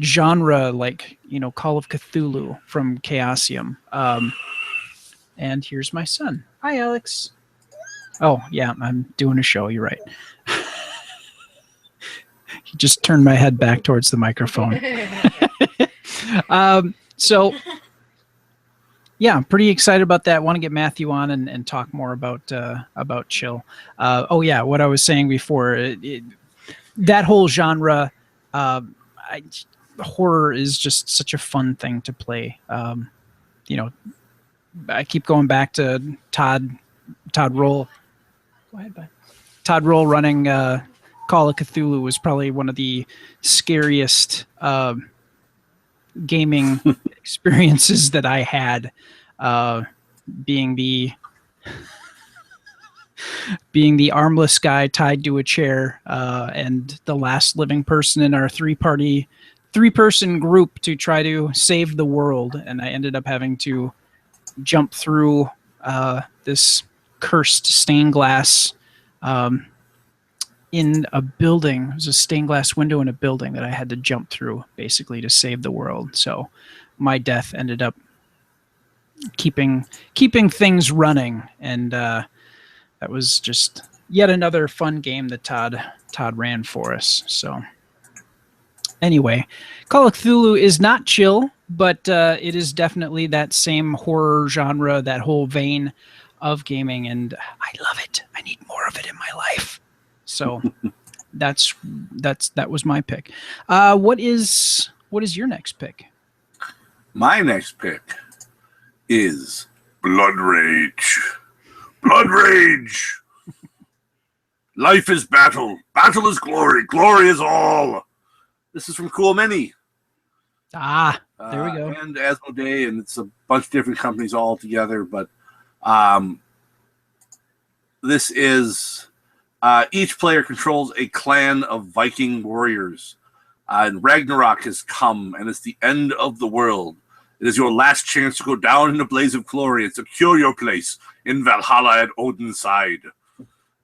genre, like, Call of Cthulhu from Chaosium. And here's my son. Hi, Alex. Oh, yeah, I'm doing a show. You're right. He just turned my head back towards the microphone. So, yeah, I'm pretty excited about that. Want to get Matthew on and talk more about Chill. What I was saying before, that whole genre, horror is just such a fun thing to play. I keep going back to Todd Roll. Go ahead, bud. Todd Roll running Call of Cthulhu was probably one of the scariest gaming experiences that I had, being the armless guy tied to a chair, and the last living person in our three-person group to try to save the world. And I ended up having to jump through this cursed stained glass in a building. It was a stained glass window in a building that I had to jump through basically to save the world. So my death ended up keeping things running, and that was just yet another fun game that Todd ran for us. So anyway, Call of Cthulhu is not Chill, but it is definitely that same horror genre, that whole vein of gaming, and I love it. I need more of it in my life. So that was my pick. What is your next pick? My next pick is Blood Rage. Blood Rage. Life is battle. Battle is glory. Glory is all. This is from Cool Mini. There we go. And Asmodee, and it's a bunch of different companies all together. But this is each player controls a clan of Viking warriors. And Ragnarok has come, and it's the end of the world. It is your last chance to go down in a blaze of glory and secure your place in Valhalla at Odin's side.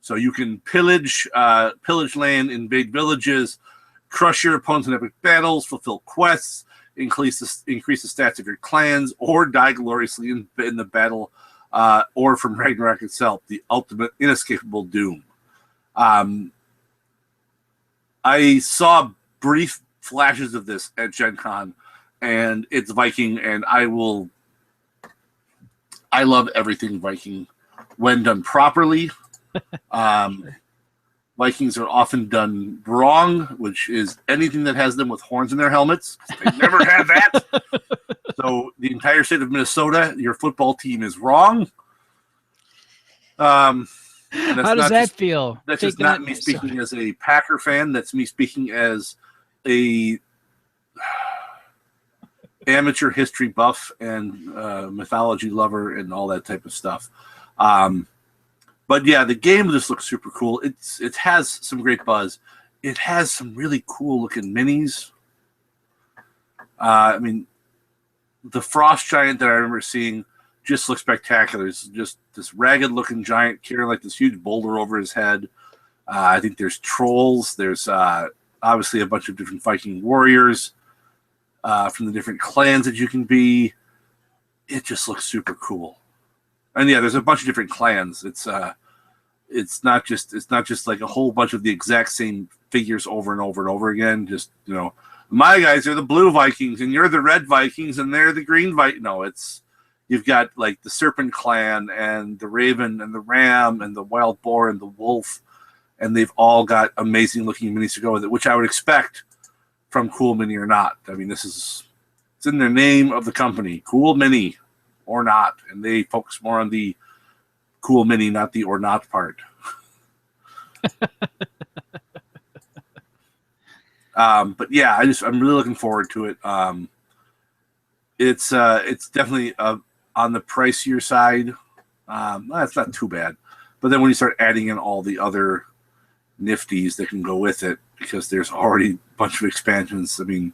So you can pillage land in big villages, crush your opponents in epic battles, fulfill quests, increase the stats of your clans, or die gloriously in the battle, or from Ragnarok itself, the ultimate inescapable doom. I saw brief flashes of this at Gen Con, and it's Viking, and I love everything Viking when done properly. Vikings are often done wrong, which is anything that has them with horns in their helmets. They never had that. So the entire state of Minnesota, your football team is wrong. And that's How does not that just- feel? That's just Taking not it- me speaking as a Packer fan. That's me speaking as a amateur history buff and mythology lover and all that type of stuff. But yeah, the game just looks super cool. It has some great buzz. It has some really cool looking minis. I mean, the Frost Giant that I remember seeing just looks spectacular. It's just this ragged looking giant carrying like this huge boulder over his head. I think there's trolls. There's obviously a bunch of different Viking warriors from the different clans that you can be. It just looks super cool. And yeah, there's a bunch of different clans. It's not just like a whole bunch of the exact same figures over and over and over again. Just, you know, my guys are the blue Vikings and you're the red Vikings and they're the green Vikings. No, you've got like the Serpent Clan and the Raven and the Ram and the Wild Boar and the Wolf, and they've all got amazing looking minis to go with it, which I would expect from Cool Mini or not. I mean, it's in their name of the company, Cool Mini or not, and they focus more on the Cool Mini, not the or not part. But yeah, I'm really looking forward to it. It's definitely on the pricier side. It's not too bad, but then when you start adding in all the other nifties that can go with it, because there's already a bunch of expansions. I mean,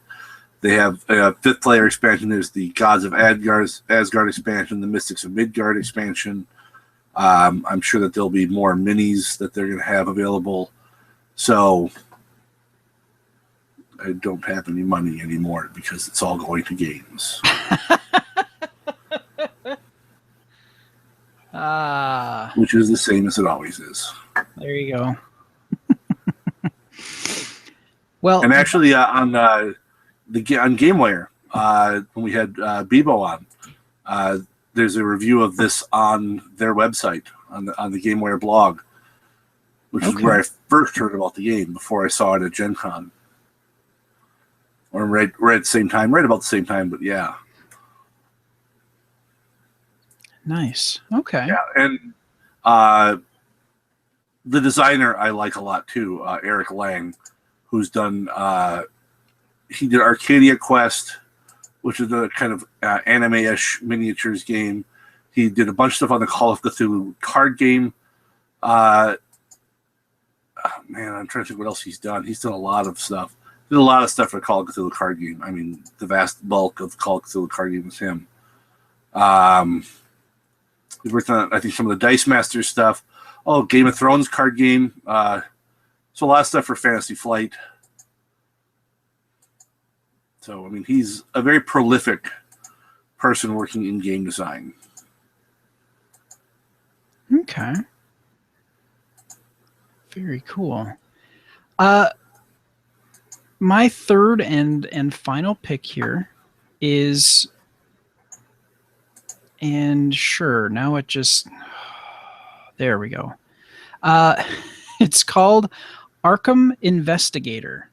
they have a 5th player expansion. There's the Gods of Asgard expansion, the Mystics of Midgard expansion. I'm sure that there'll be more minis that they're going to have available. So I don't have any money anymore because it's all going to games. Which is the same as it always is. There you go. Well, and actually on GameWire, when we had Bebo on, there's a review of this on their website on the GameWire blog, which is where I first heard about the game before I saw it at Gen Con. Or right at the same time, right about the same time, but yeah. Nice. Okay. Yeah, and the designer I like a lot too, Eric Lang, who's done he did Arcadia Quest, which is a kind of anime-ish miniatures game. He did a bunch of stuff on the Call of Cthulhu card game. Man, I'm trying to think what else he's done. He's done a lot of stuff. Did a lot of stuff for the Call of Cthulhu card game. I mean, the vast bulk of the Call of Cthulhu card game was him. He's worked on, I think, some of the Dice Masters stuff. Oh, Game of Thrones card game. So a lot of stuff for Fantasy Flight. So, I mean, he's a very prolific person working in game design. Okay. Very cool. My third and final pick here is, and sure, now it just, there we go. It's called Arkham Investigator.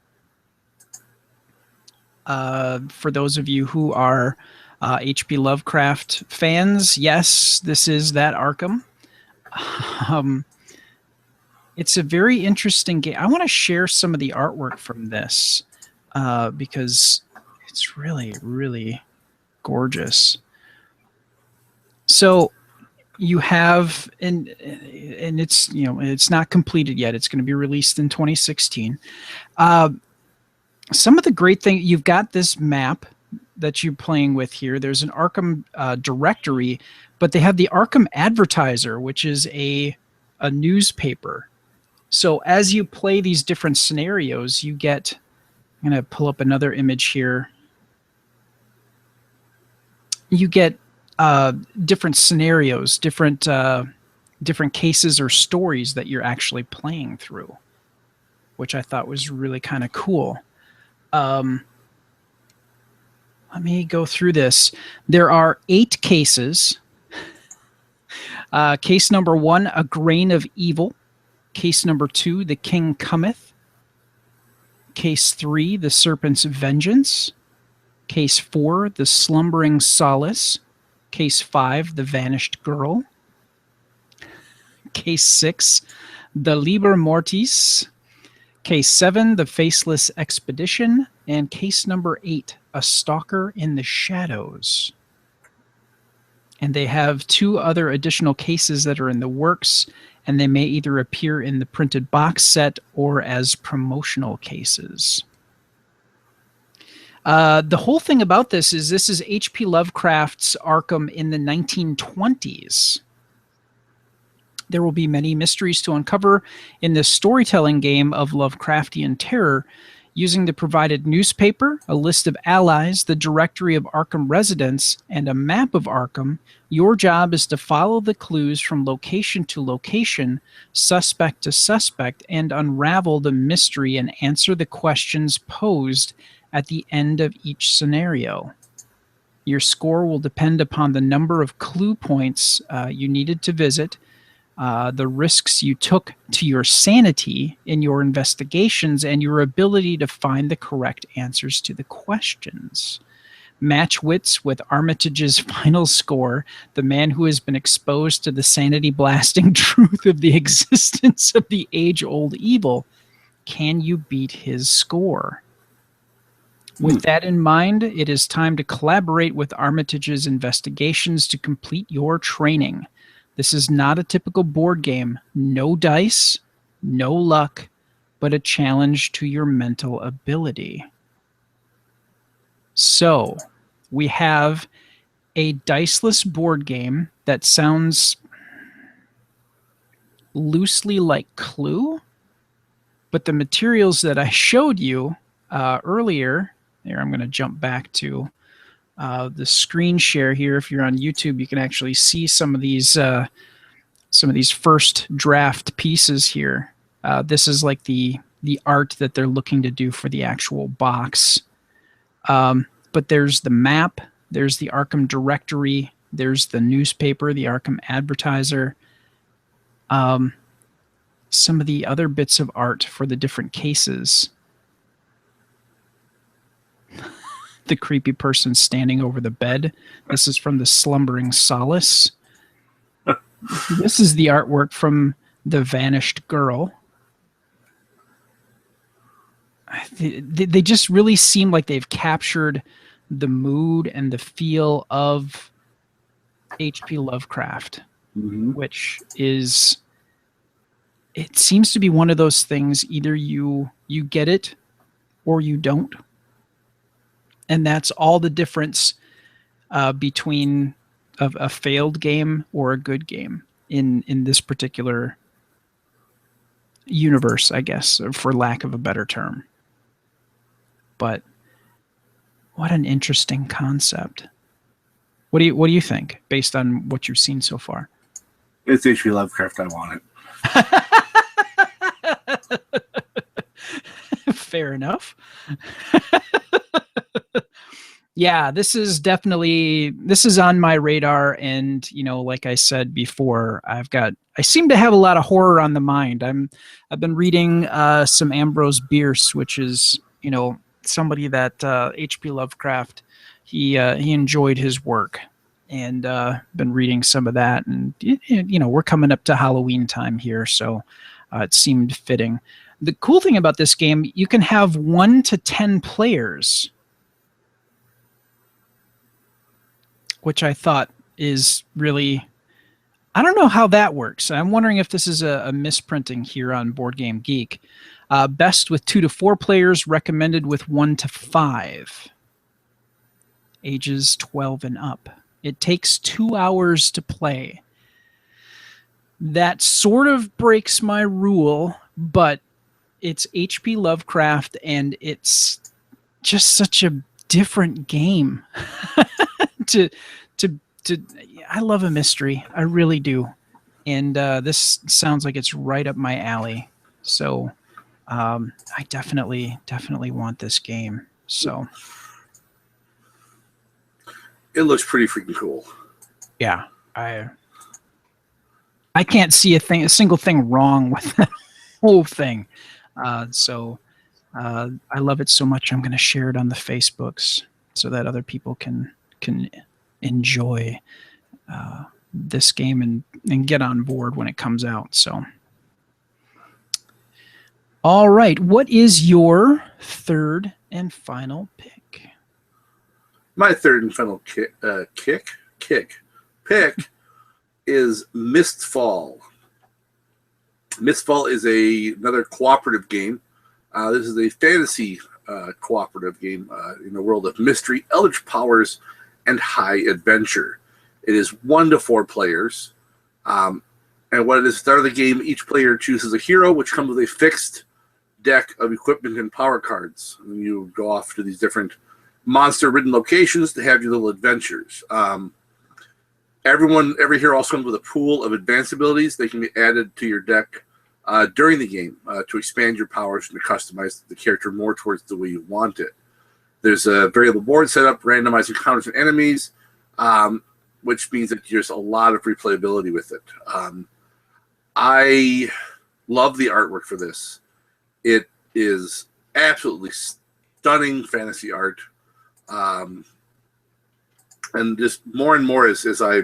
For those of you who are H.P. Lovecraft fans, yes, this is that Arkham. It's a very interesting game. I want to share some of the artwork from this because it's really, really gorgeous. So you have, and it's, you know, it's not completed yet. It's going to be released in 2016. Some of the great thing, you've got this map that you're playing with here. There's an Arkham directory, but they have the Arkham Advertiser, which is a newspaper. So as you play these different scenarios, you get, I'm going to pull up another image here. You get different scenarios, different cases or stories that you're actually playing through, which I thought was really kind of cool. Let me go through this. There are 8 cases. Case number 1, A Grain of Evil. Case number 2, The King Cometh. Case 3, The Serpent's Vengeance. Case 4, The Slumbering Solace. Case 5, The Vanished Girl. Case 6, The Liber Mortis. Case 7, The Faceless Expedition. And case number 8, A Stalker in the Shadows. And they have 2 other additional cases that are in the works, and they may either appear in the printed box set or as promotional cases. The whole thing about this is H.P. Lovecraft's Arkham in the 1920s. There will be many mysteries to uncover in this storytelling game of Lovecraftian terror. Using the provided newspaper, a list of allies, the directory of Arkham residents, and a map of Arkham, your job is to follow the clues from location to location, suspect to suspect, and unravel the mystery and answer the questions posed at the end of each scenario. Your score will depend upon the number of clue points you needed to visit, the risks you took to your sanity in your investigations, and your ability to find the correct answers to the questions. Match wits with Armitage's final score, the man who has been exposed to the sanity-blasting truth of the existence of the age-old evil. Can you beat his score? With that in mind, it is time to collaborate with Armitage's investigations to complete your training. This is not a typical board game. No dice, no luck, but a challenge to your mental ability. So, we have a diceless board game that sounds loosely like Clue, but the materials that I showed you earlier, here I'm going to jump back to the screen share here. If you're on YouTube, you can actually see some of these first draft pieces here. This is like the art that they're looking to do for the actual box. But there's the map, there's the Arkham directory, there's the newspaper, the Arkham Advertiser. Some of the other bits of art for the different cases. The creepy person standing over the bed. This is from The Slumbering Solace. This is the artwork from The Vanished Girl. They just really seem like they've captured the mood and the feel of H.P. Lovecraft, which is, it seems to be one of those things, either you get it or you don't. And that's all the difference between a failed game or a good game in this particular universe, I guess, for lack of a better term. But what an interesting concept. What do you think, based on what you've seen so far? It's H.P. Lovecraft. I want it. Fair enough. Yeah, this is on my radar, and like I said before, I seem to have a lot of horror on the mind. I've been reading some Ambrose Bierce, which is somebody that H.P. Lovecraft he enjoyed his work, and been reading some of that, and we're coming up to Halloween time here, so it seemed fitting. The cool thing about this game, you can have 1 to 10 players, which I thought is really, I don't know how that works. I'm wondering if this is a misprinting here on Board Game Geek. Best with 2 to 4 players, recommended with 1 to 5. Ages 12 and up. It takes 2 hours to play. That sort of breaks my rule, but it's H.P. Lovecraft, and it's just such a different game. I love a mystery. I really do. And this sounds like it's right up my alley. So I definitely want this game. So it looks pretty freaking cool. Yeah. I can't see a single thing wrong with that whole thing. I love it so much, I'm going to share it on the Facebooks. so that other people can enjoy this game and get on board when it comes out. So, all right, what is your third and final pick? My third and final pick is Mistfall. Mistfall is another cooperative game. This is a fantasy cooperative game in the world of mystery, eldritch powers, and high adventure. It is 1 to 4 players. And what it is, at the start of the game, each player chooses a hero, which comes with a fixed deck of equipment and power cards. And you go off to these different monster-ridden locations to have your little adventures. Every hero also comes with a pool of advanced abilities. They can be added to your deck during the game to expand your powers and to customize the character more towards the way you want it. There's a variable board setup, randomized encounters and enemies, which means that there's a lot of replayability with it. I love the artwork for this. It is absolutely stunning fantasy art. And just more and more as I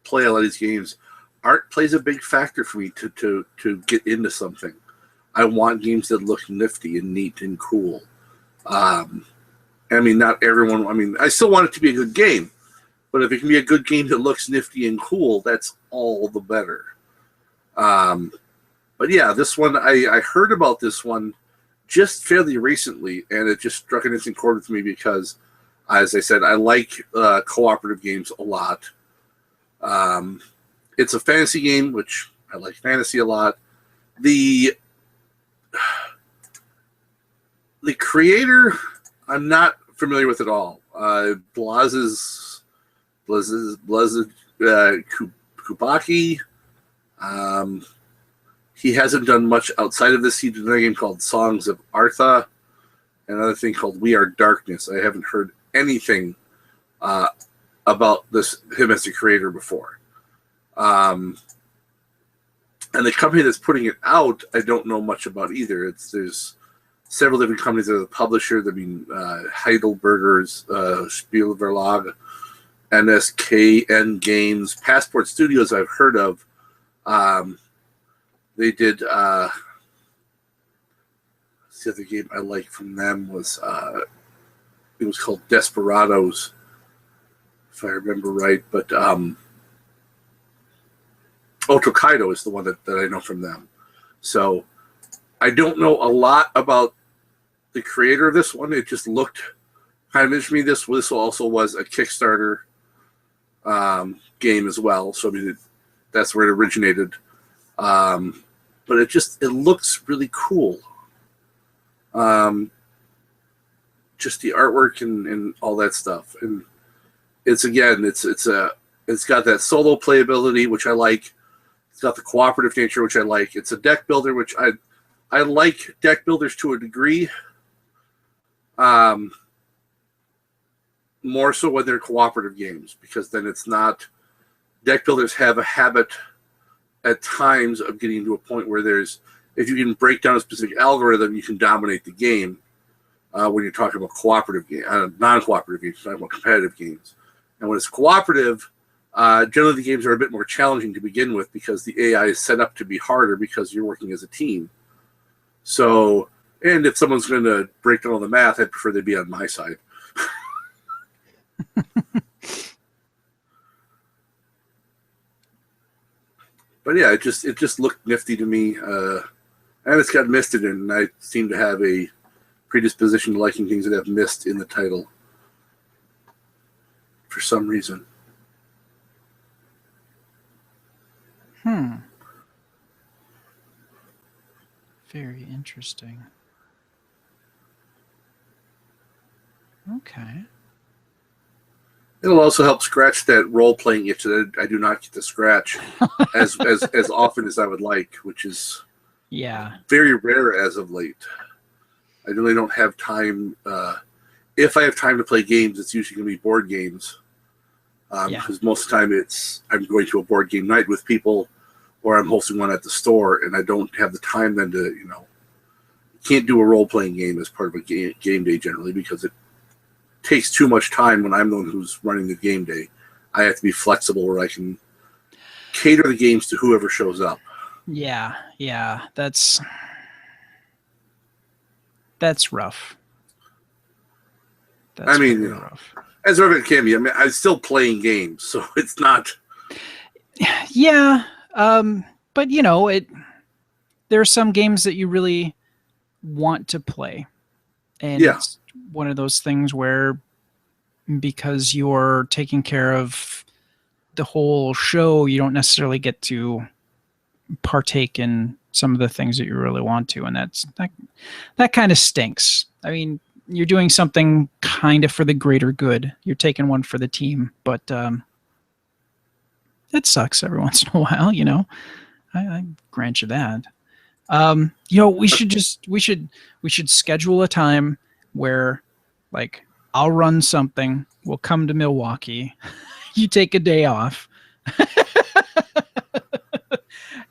play a lot of these games, art plays a big factor for me to get into something. I want games that look nifty and neat and cool. I mean, not everyone. I mean, I still want it to be a good game, but if it can be a good game that looks nifty and cool, that's all the better. But yeah, this one, I heard about this one just fairly recently, and it just struck an instant chord with me because, as I said, I like cooperative games a lot. It's a fantasy game, which I like fantasy a lot. The creator, I'm not familiar with at all. Blazes Kubaki. He hasn't done much outside of this. He did a game called Songs of Artha, another thing called We Are Darkness. I haven't heard anything about him as the creator before. And the company that's putting it out, I don't know much about either. There's several different companies that are the publisher. I mean, Heidelberger's, Spielverlag, NSKN Games, Passport Studios I've heard of. They did, the other game I liked from them was, it was called Desperados, if I remember right. But Otokaido is the one that I know from them. So I don't know a lot about the creator of this one. It just looked kind of interesting to me. This also was a Kickstarter game as well. So I mean, that's where it originated. But it looks really cool. Just the artwork and all that stuff. And it's got that solo playability, which I like. It's got the cooperative nature, which I like. It's a deck builder, which I like deck builders to a degree. More so when they're cooperative games, because then it's not. Deck builders have a habit at times of getting to a point where if you can break down a specific algorithm, you can dominate the game. When you're talking about cooperative games, non-cooperative games, you're talking about competitive games. And when it's cooperative, generally the games are a bit more challenging to begin with because the AI is set up to be harder because you're working as a team. So, and if someone's going to break down all the math, I'd prefer they be on my side. But yeah, it just looked nifty to me, and it's got mist in it, and I seem to have a predisposition to liking things that have mist in the title for some reason. Very interesting. Okay. It'll also help scratch that role-playing itch that I do not get to scratch as often as I would like, which is very rare as of late. I really don't have time. If I have time to play games, it's usually going to be board games. Because most of the time I'm going to a board game night with people, or I'm hosting one at the store, and I don't have the time then to, can't do a role-playing game as part of a game day generally because takes too much time when I'm the one who's running the game day. I have to be flexible where I can cater the games to whoever shows up. Yeah, that's rough. I mean, rough. As rough as it can be. I mean, I'm still playing games, so it's not. Yeah, but there are some games that you really want to play, and it's one of those things where, because you're taking care of the whole show, you don't necessarily get to partake in some of the things that you really want to, and that kind of stinks. I mean, you're doing something kind of for the greater good. You're taking one for the team, but it sucks every once in a while. I grant you that. We should schedule a time where, like, I'll run something. We'll come to Milwaukee. You take a day off.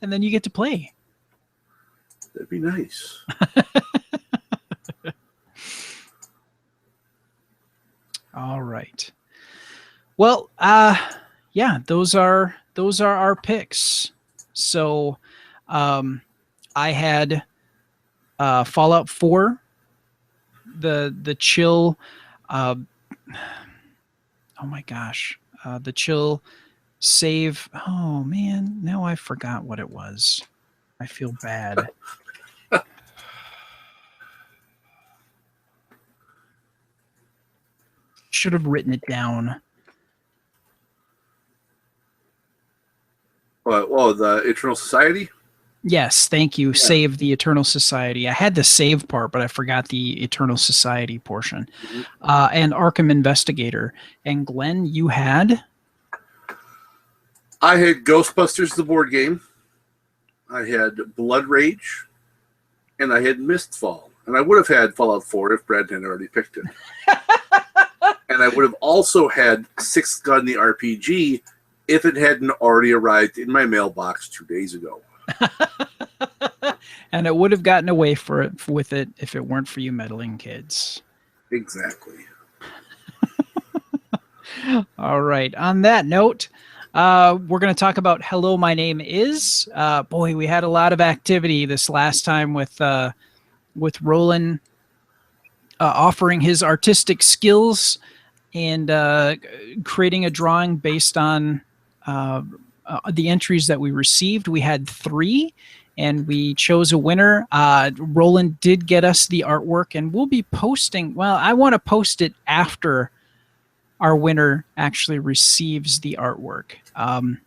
And then you get to play. That'd be nice. All right. Well, those are our picks. So, I had Fallout 4, the chill. Oh my gosh, the chill save. Oh man, now I forgot what it was. I feel bad. Should have written it down. Well, the Eternal Society? Yes, thank you. Yeah. Save the Eternal Society. I had the save part, but I forgot the Eternal Society portion. Mm-hmm. And Arkham Investigator. And Glenn, you had? I had Ghostbusters, the board game. I had Blood Rage. And I had Mistfall. And I would have had Fallout 4 if Brad had already picked it. And I would have also had Sixth Gun, the RPG, if it hadn't already arrived in my mailbox 2 days ago. And it would have gotten away with it if it weren't for you meddling kids. Exactly. All right. On that note, we're going to talk about Hello, My Name Is. Boy, we had a lot of activity this last time with Roland offering his artistic skills and creating a drawing based on the entries that we received. We had 3, and we chose a winner. Roland did get us the artwork, and we'll be posting. Well, I want to post it after our winner actually receives the artwork. I'm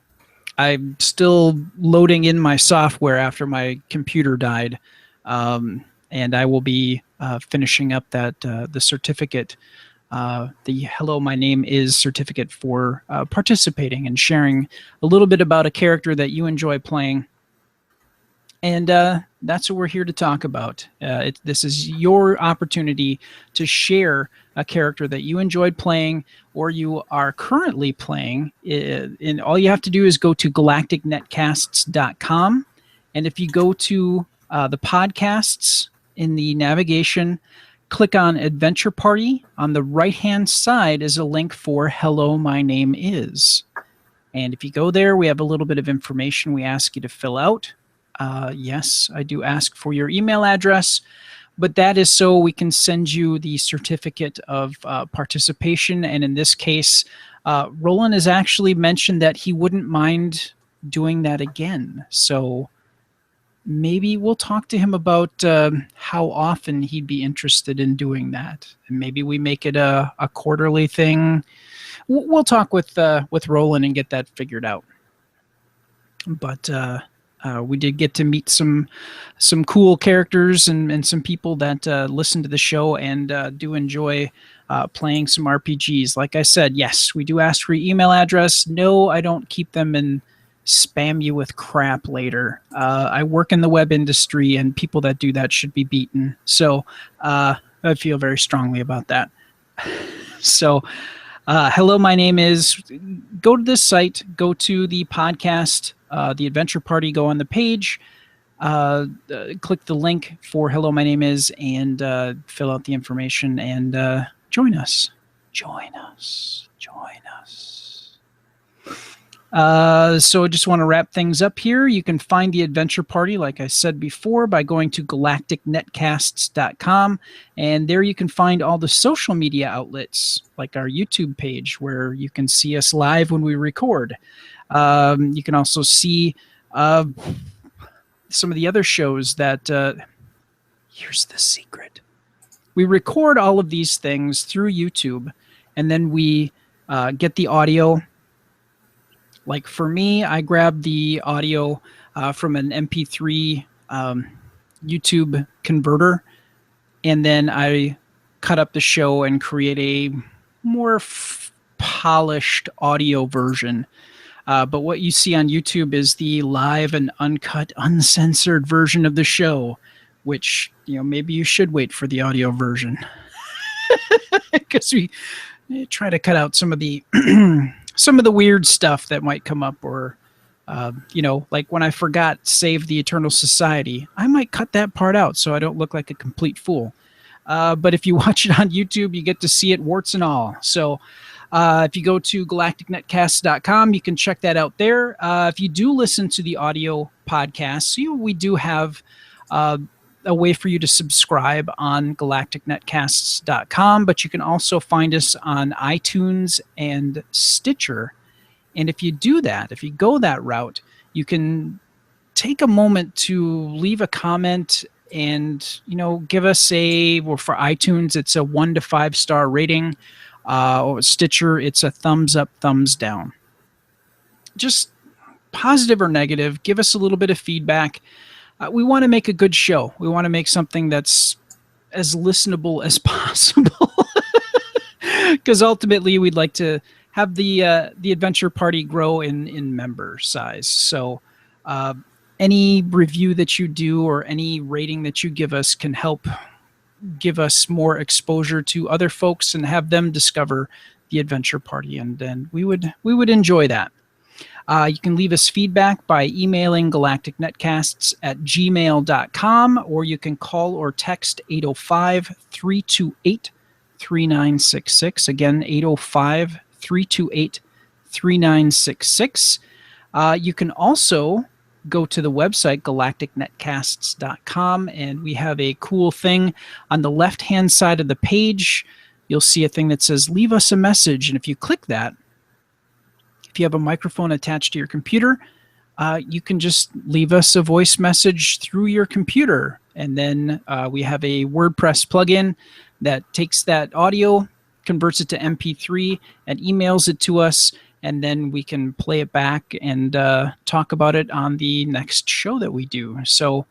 still loading in my software after my computer died, and I will be finishing up that the certificate. The Hello, My Name Is certificate for participating and sharing a little bit about a character that you enjoy playing. And that's what we're here to talk about. This is your opportunity to share a character that you enjoyed playing or you are currently playing. And all you have to do is go to galacticnetcasts.com. And if you go to the podcasts in the navigation, click on Adventure Party. On the right-hand side is a link for Hello, My Name Is. And if you go there, we have a little bit of information we ask you to fill out. Yes, I do ask for your email address, but that is so we can send you the certificate of participation. And in this case, Roland has actually mentioned that he wouldn't mind doing that again. So maybe we'll talk to him about how often he'd be interested in doing that. And maybe we make it a quarterly thing. We'll talk with Roland and get that figured out. But we did get to meet some cool characters and some people that listen to the show and do enjoy playing some RPGs. Like I said, yes, we do ask for your email address. No, I don't keep them and spam you with crap later. I work in the web industry, and people that do that should be beaten. So I feel very strongly about that. So hello, my name is. Go to this site. Go to the podcast, the Adventure Party. Go on the page. Click the link for Hello, My Name Is, and fill out the information and join us. Join us. Join us. So I just want to wrap things up here. You can find the Adventure Party, like I said before, by going to galacticnetcasts.com. And there you can find all the social media outlets, like our YouTube page, where you can see us live when we record. You can also see some of the other shows that... here's the secret. We record all of these things through YouTube, and then we get the audio. Like for me, I grab the audio from an MP3 YouTube converter, and then I cut up the show and create a more polished audio version. But what you see on YouTube is the live and uncut, uncensored version of the show, which, maybe you should wait for the audio version. Because we try to cut out some of the some of the weird stuff that might come up, or like when I forgot Save the Eternal Society, I might cut that part out so I don't look like a complete fool. But if you watch it on YouTube, you get to see it warts and all. So if you go to galacticnetcasts.com, you can check that out there. If you do listen to the audio podcast, we do have a way for you to subscribe on galacticnetcasts.com, but you can also find us on iTunes and Stitcher. And if you do that, if you go that route, you can take a moment to leave a comment and, give us for iTunes, it's a 1 to 5 star rating. Or Stitcher, it's a thumbs up, thumbs down. Just positive or negative, give us a little bit of feedback. We want to make a good show. We want to make something that's as listenable as possible. Because ultimately, we'd like to have the Adventure Party grow in member size. So any review that you do or any rating that you give us can help give us more exposure to other folks and have them discover the Adventure Party. And then we would enjoy that. You can leave us feedback by emailing galacticnetcasts@gmail.com, or you can call or text 805-328-3966. Again, 805-328-3966. You can also go to the website galacticnetcasts.com, and we have a cool thing on the left-hand side of the page. You'll see a thing that says leave us a message, and if you click that, if you have a microphone attached to your computer, you can just leave us a voice message through your computer. And then we have a WordPress plugin that takes that audio, converts it to MP3, and emails it to us. And then we can play it back and talk about it on the next show that we do. So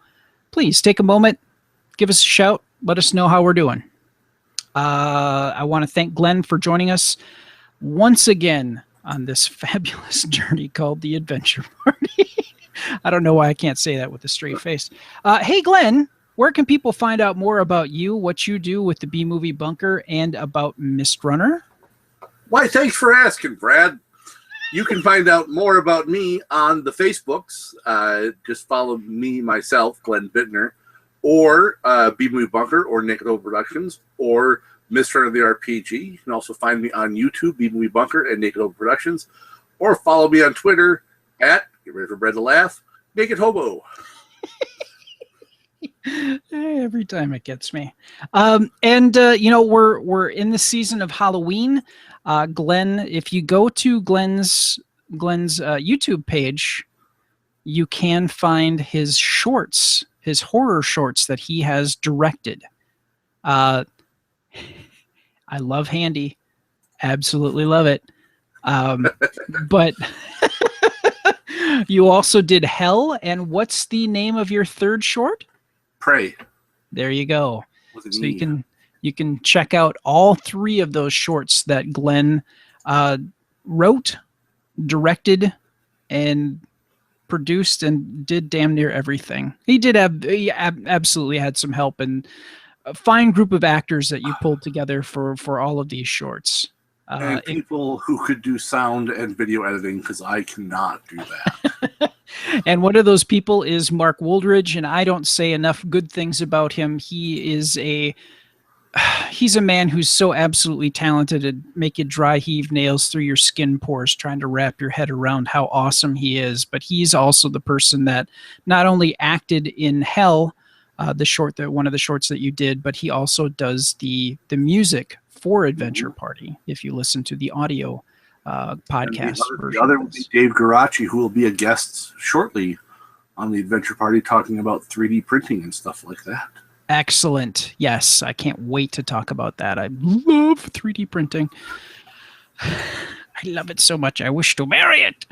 please take a moment, give us a shout, let us know how we're doing. I want to thank Glenn for joining us once again on this fabulous journey called the Adventure Party. I don't know why I can't say that with a straight face. Hey, Glenn, where can people find out more about you, what you do with the B-Movie Bunker, and about Mistrunner? Why, thanks for asking, Brad. You can find out more about me on the Facebooks. Just follow me, myself, Glenn Bittner, or B-Movie Bunker, or Naked Old Productions, or Mistrunner the RPG. You can also find me on YouTube, B-Movie Bunker and Naked Old Productions, or follow me on Twitter at, get ready for Brad to laugh, Naked Hobo. Every time it gets me. We're in the season of Halloween. Glenn, if you go to Glenn's YouTube page, you can find his shorts, his horror shorts that he has directed. I love Handy. Absolutely love it. But you also did Hell, and what's the name of your third short? Prey. There you go. So you can check out all 3 of those shorts that Glenn wrote, directed, and produced, and did damn near everything. He absolutely had some help, and a fine group of actors that you pulled together for all of these shorts. And people who could do sound and video editing, because I cannot do that. And one of those people is Mark Wooldridge, and I don't say enough good things about him. He is a he's a man who's so absolutely talented to make you dry heave nails through your skin pores trying to wrap your head around how awesome he is. But he's also the person that not only acted in Hell, one of the shorts that you did, but he also does the music for Adventure Party. If you listen to the audio podcast the other will be Dave Garachi, who will be a guest shortly on the Adventure Party, talking about 3D printing and stuff like that. Excellent. Yes, I can't wait to talk about that. I love 3D printing. I love it so much. I wish to marry it.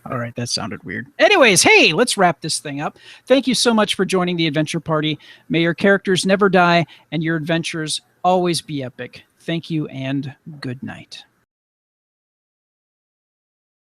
All right, that sounded weird. Anyways, hey, let's wrap this thing up. Thank you so much for joining the Adventure Party. May your characters never die and your adventures always be epic. Thank you and good night.